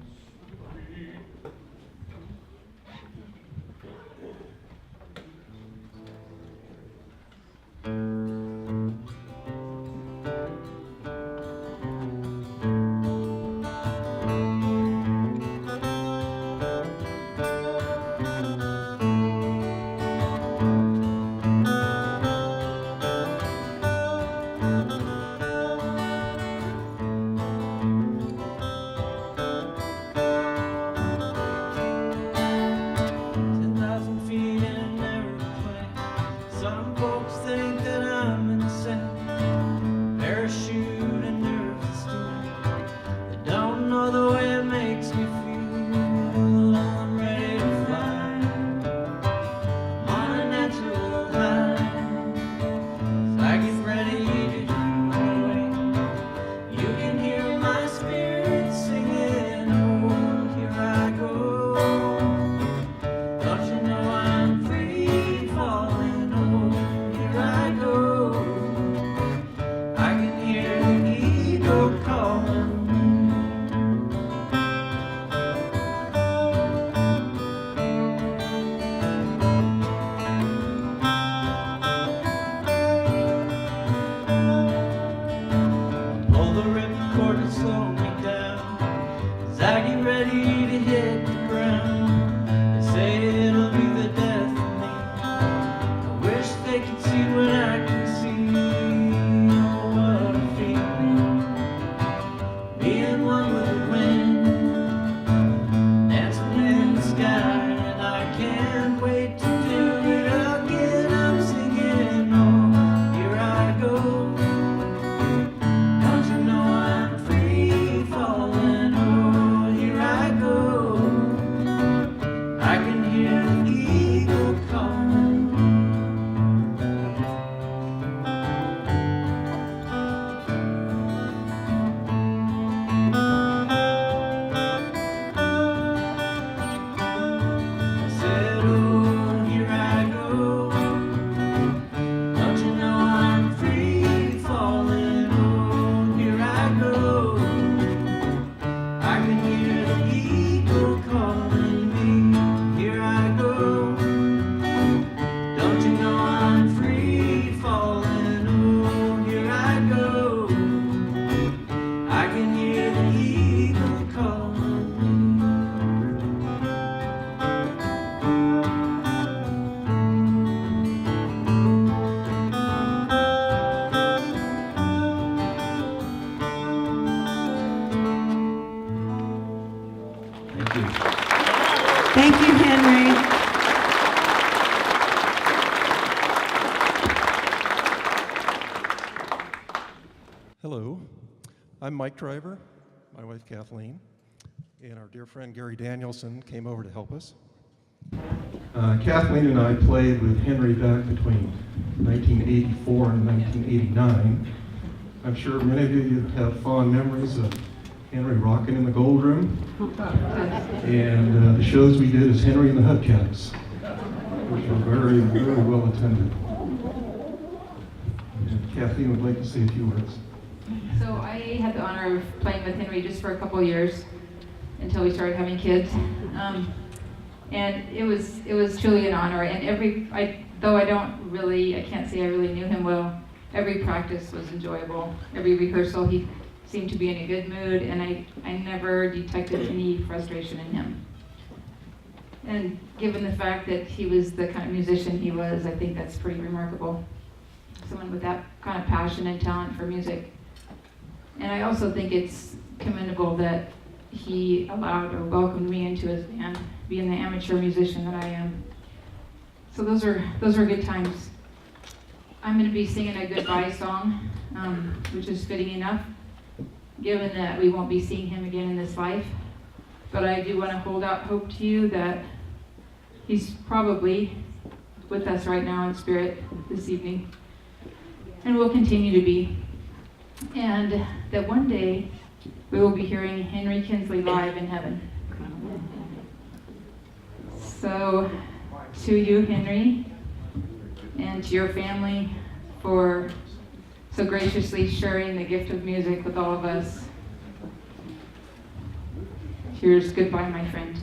Hello, I'm Mike Driver, my wife Kathleen, and our dear friend Gary Danielson came over to help us. Kathleen and I played with Henry back between 1984 and 1989. I'm sure many of you have fond memories of Henry rocking in the Gold Room, and the shows we did as Henry and the Hubcaps, which were very, very well attended. And Kathleen would like to say a few words. So I had the honor of playing with Henry just for a couple of years until we started having kids, and it was truly an honor. And though I can't say I really knew him well. Every practice was enjoyable. Every rehearsal, he seemed to be in a good mood, and I never detected any frustration in him. And given the fact that he was the kind of musician he was, I think that's pretty remarkable. Someone with that kind of passion and talent for music. And I also think it's commendable that he allowed or welcomed me into his band, being the amateur musician that I am. So those are good times. I'm going to be singing a goodbye song, which is fitting enough, given that we won't be seeing him again in this life. But I do want to hold out hope to you that he's probably with us right now in spirit this evening, and will continue to be. And that one day we will be hearing Henry Kinsley live in heaven. So to you, Henry, and to your family for so graciously sharing the gift of music with all of us. Here's goodbye, my friend.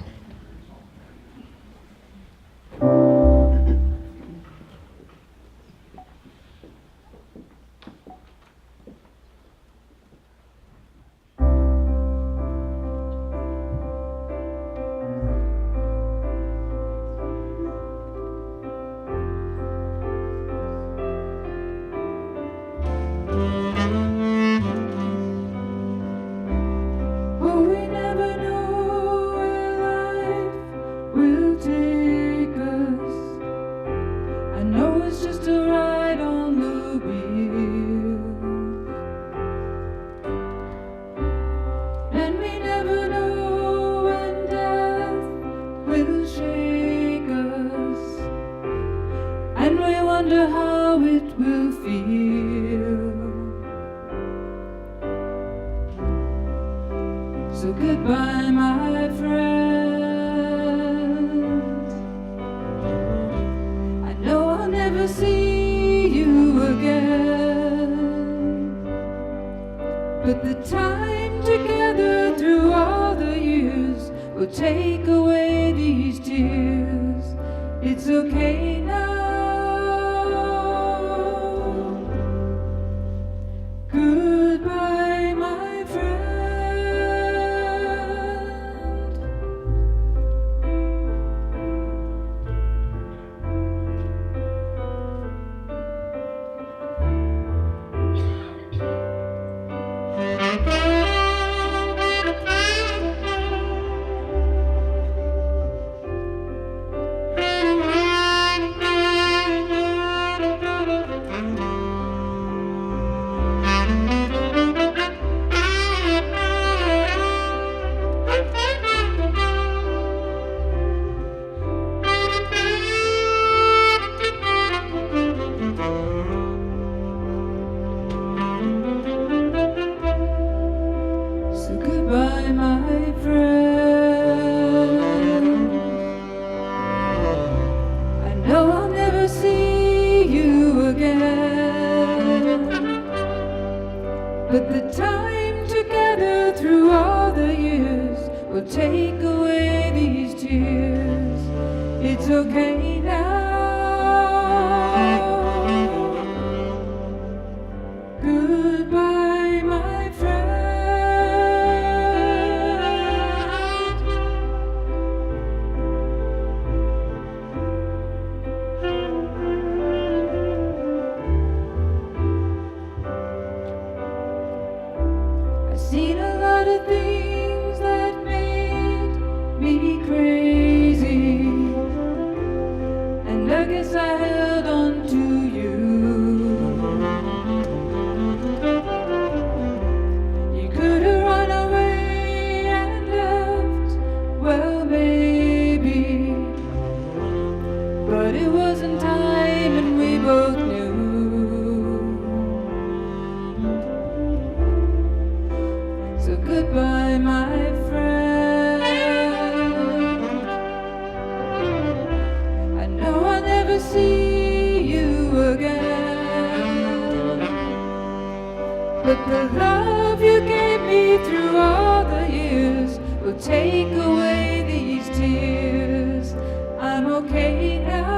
But the love you gave me through all the years will take away these tears. I'm okay now.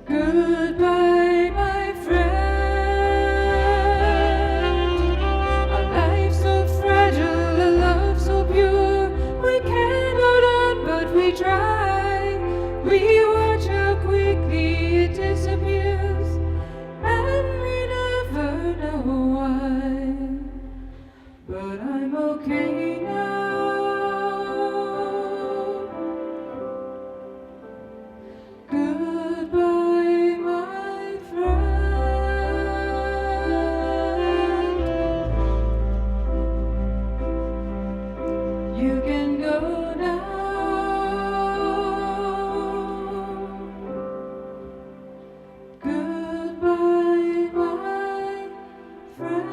Goodbye, my friend. A life so fragile, a love so pure. We can't hold on, but we try. We watch how quickly it disappears, and we never know why. But I'm okay now. Goodbye, my friend. You can go now. Goodbye, my friend.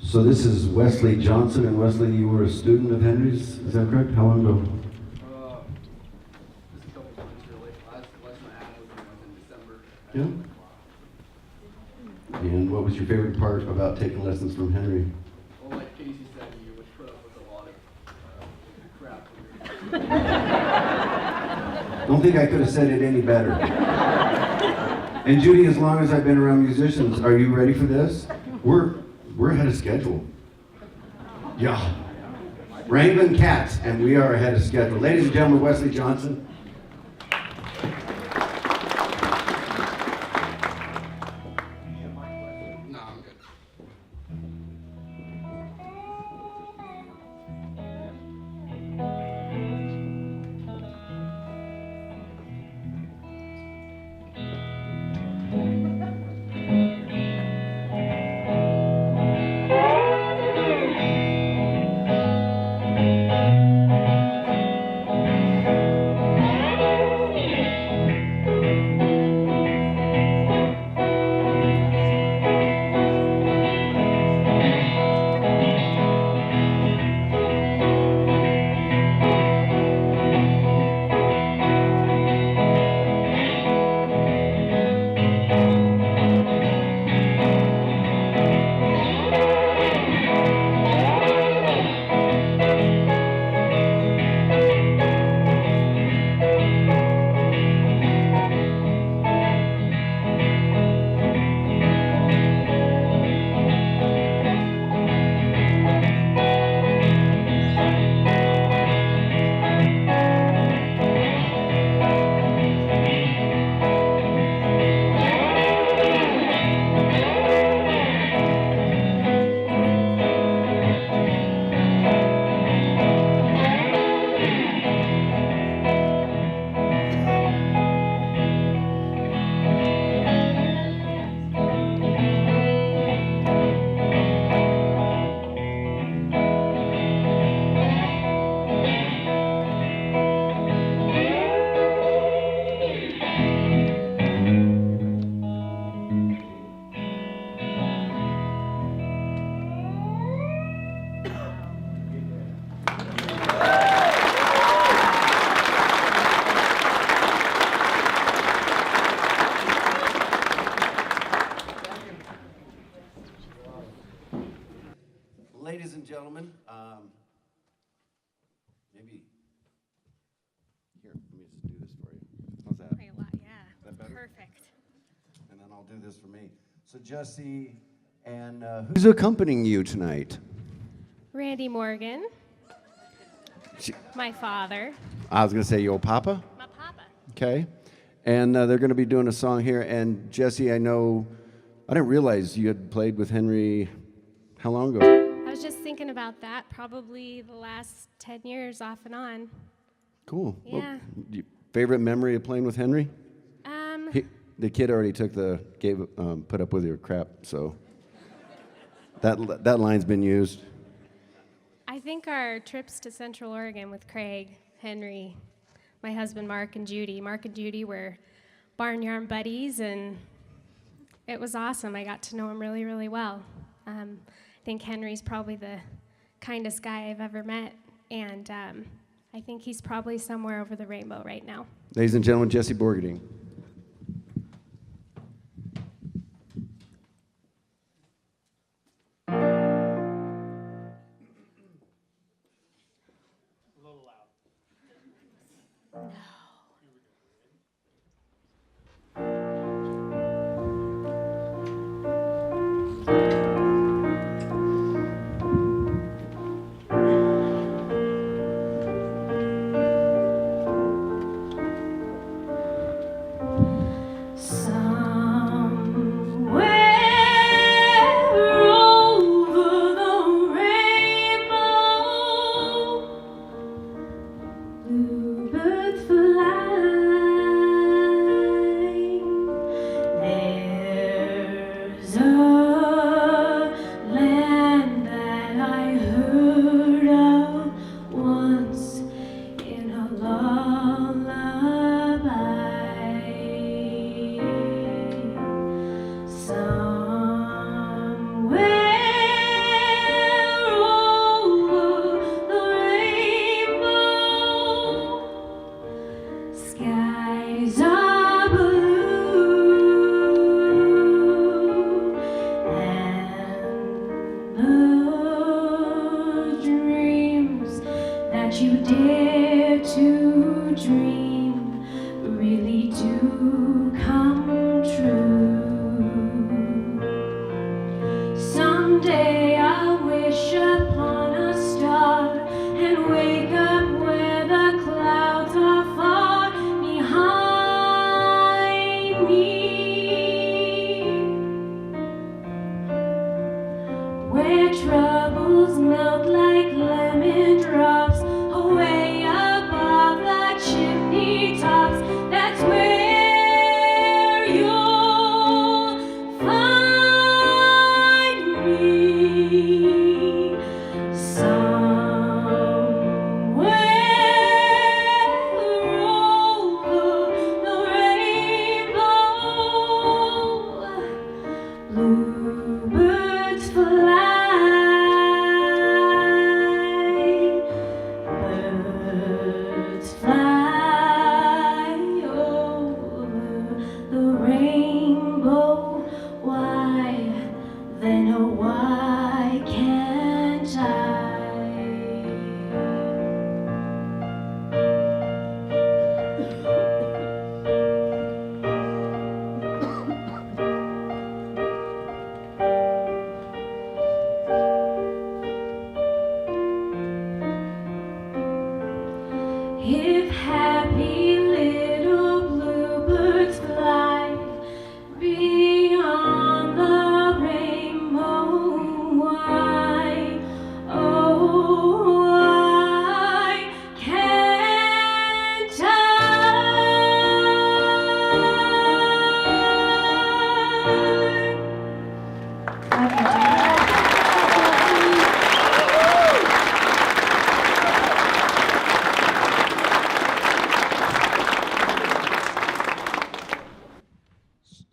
So this is Wesley Johnson, and Wesley, you were a student of Henry's, is that correct? How long ago? Just a couple months really. Last my ad was in December. Yeah. And what was your favorite part about taking lessons from Henry? Well, like Casey said, you would put up with a lot of crap. Don't think I could have said it any better. And Judy, as long as I've been around musicians, are you ready for this? We're ahead of schedule. Yeah. Wrangling cats, and we are ahead of schedule. Ladies and gentlemen, Wesley Johnson. No, I'm good. Ladies and gentlemen, maybe here, let me just do this for you. How's that? Yeah, Is that better? perfect. And then I'll do this for me. So Jesse, and who's accompanying you tonight? Randy Morgan, my father. I was going to say your papa. My papa. Okay. And they're going to be doing a song here. And Jesse, I didn't realize you had played with Henry how long ago? I was just thinking about that, probably the last 10 years off and on. Cool. Yeah. Well, favorite memory of playing with Henry? The kid already put up with your crap, so that line's been used. I think our trips to Central Oregon with Craig, Henry, my husband Mark and Judy. Mark and Judy were barnyard buddies, and it was awesome. I got to know him really, really well. I think Henry's probably the kindest guy I've ever met, and I think he's probably somewhere over the rainbow right now. Ladies and gentlemen, Jesse Borgading.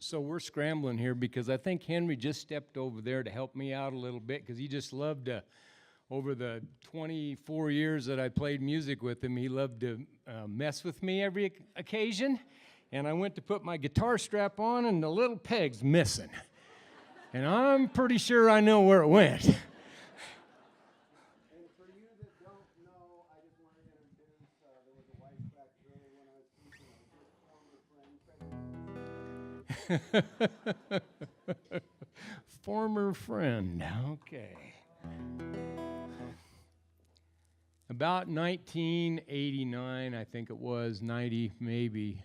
So we're scrambling here because I think Henry just stepped over there to help me out a little bit because he just loved to, over the 24 years that I played music with him, he loved to mess with me every occasion. And I went to put my guitar strap on and the little peg's missing. And I'm pretty sure I know where it went. Former friend, okay. About 1989, I think it was, 90 maybe,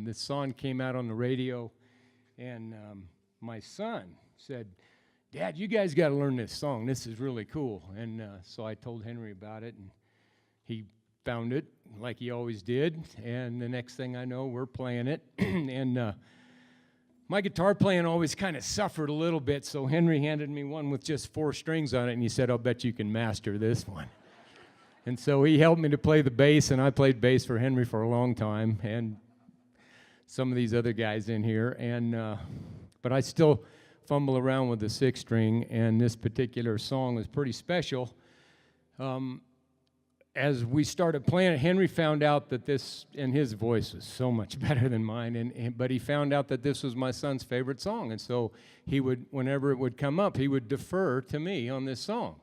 this song came out on the radio, and my son said, "Dad, you guys got to learn this song. This is really cool." And so I told Henry about it, and he found it like he always did, and the next thing I know, we're playing it, and my guitar playing always kind of suffered a little bit, so Henry handed me one with just 4 strings on it, and he said, "I'll bet you can master this one." And so he helped me to play the bass, and I played bass for Henry for a long time. And some of these other guys in here, and but I still fumble around with the 6-string, and this particular song was pretty special. As we started playing it, Henry found out that this, and his voice was so much better than mine, but he found out that this was my son's favorite song, and so he would, whenever it would come up, he would defer to me on this song.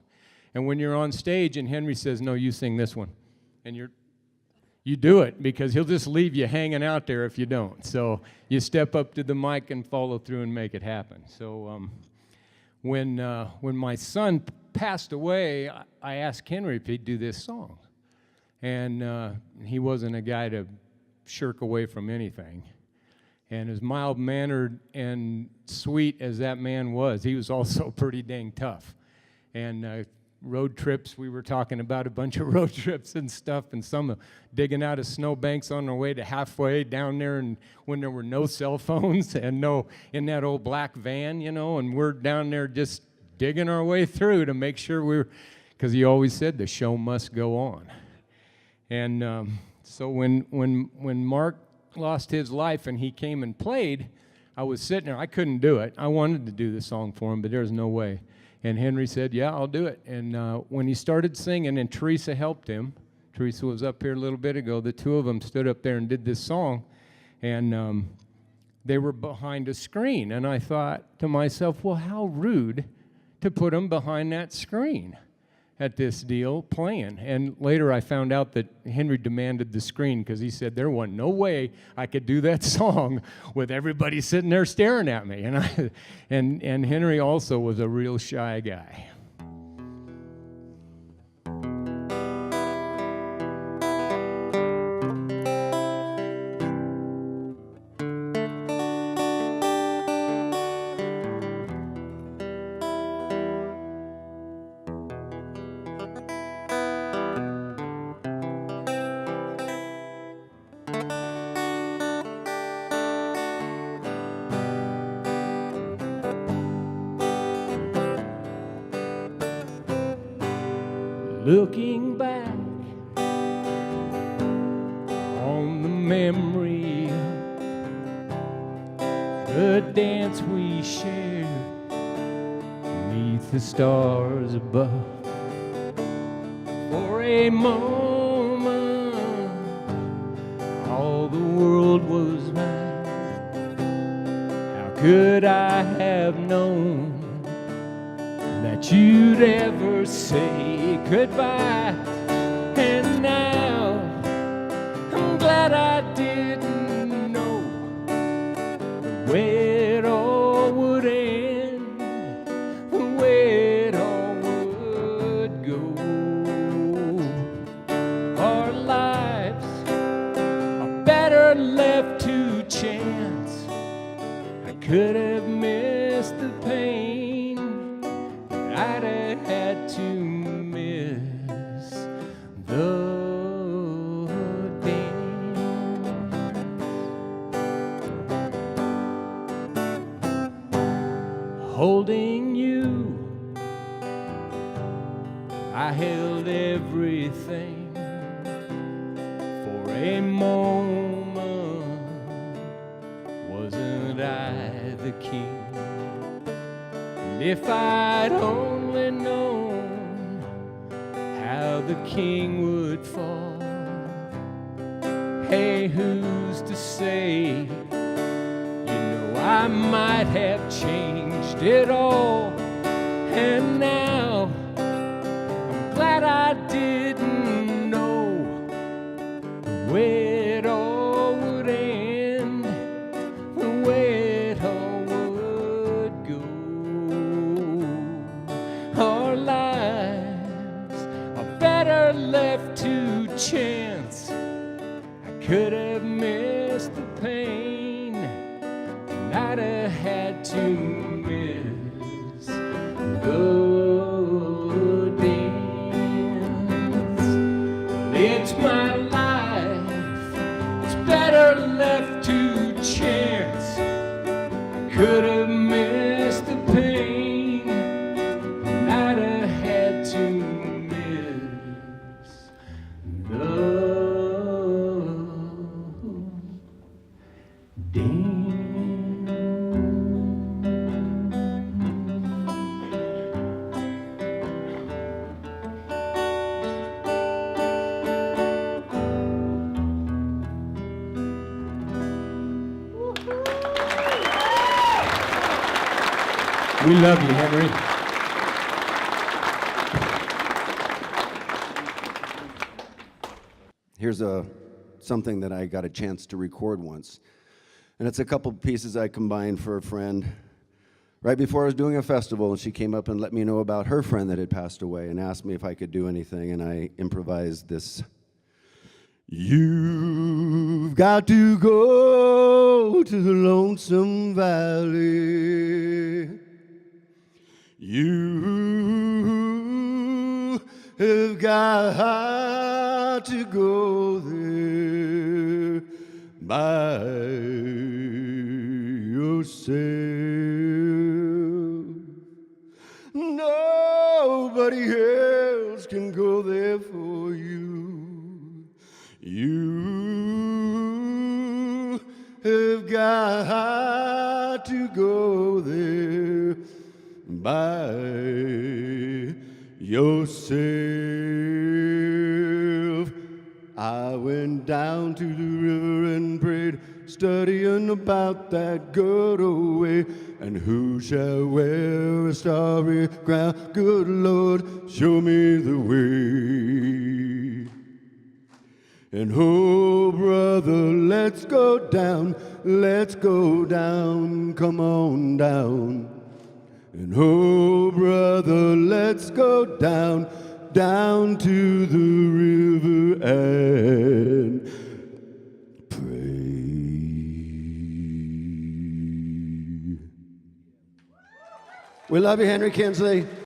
And when you're on stage and Henry says, no, you sing this one, and you do it, because he'll just leave you hanging out there if you don't. So you step up to the mic and follow through and make it happen. So when my son passed away, I asked Henry if he'd do this song. And he wasn't a guy to shirk away from anything. And as mild-mannered and sweet as that man was, he was also pretty dang tough. And road trips, we were talking about a bunch of road trips and stuff, and some digging out of snowbanks on our way to halfway down there, and when there were no cell phones and no, in that old black van, you know, and we're down there just digging our way through to make sure we were, because he always said the show must go on. And so when Mark lost his life and he came and played, I was sitting there. I couldn't do it. I wanted to do the song for him, but there's no way. And Henry said, yeah, I'll do it. And when he started singing, and Teresa helped him, Teresa was up here a little bit ago, the two of them stood up there and did this song, and they were behind a screen. And I thought to myself, well, how rude to put them behind that screen at this deal playing. And later I found out that Henry demanded the screen, because he said there wasn't no way I could do that song with everybody sitting there staring at me. And and Henry also was a real shy guy. Looking back on the memory of the dance we shared beneath the stars above. For a moment, all the world was mine. How could I have known that you'd ever say goodbye? And now I'm glad I didn't know the way it all would end, the way it all would go. Our lives are better left to chance. I could have missed the pain, I'd have had to miss the dance. Holding you, I held everything. For a moment, wasn't I the king? If I'd only known how the king would fall, hey, who's to say? You know, I might have changed it all. And now I'm glad I didn't know the way it all would end, the way it all would go. Our lives are better left to chance. I could have missed the pain, and I'd have had to miss the dance. It's my life, it's better left to chance. I could have missed the pain, and I'd have had to miss the We love you, Henry. Here's something that I got a chance to record once. And it's a couple pieces I combined for a friend. Right before I was doing a festival, she came up and let me know about her friend that had passed away and asked me if I could do anything, and I improvised this. You've got to go to the Lonesome Valley. You have got to go there by yourself. Nobody else can go there for you. You have got to go there by yourself. I went down to the river and prayed, studying about that good old way. And who shall wear a starry crown? Good Lord, show me the way. And oh, brother, let's go down, come on down. And oh, brother, let's go down to the river and pray. We love you, Henry Kinsley.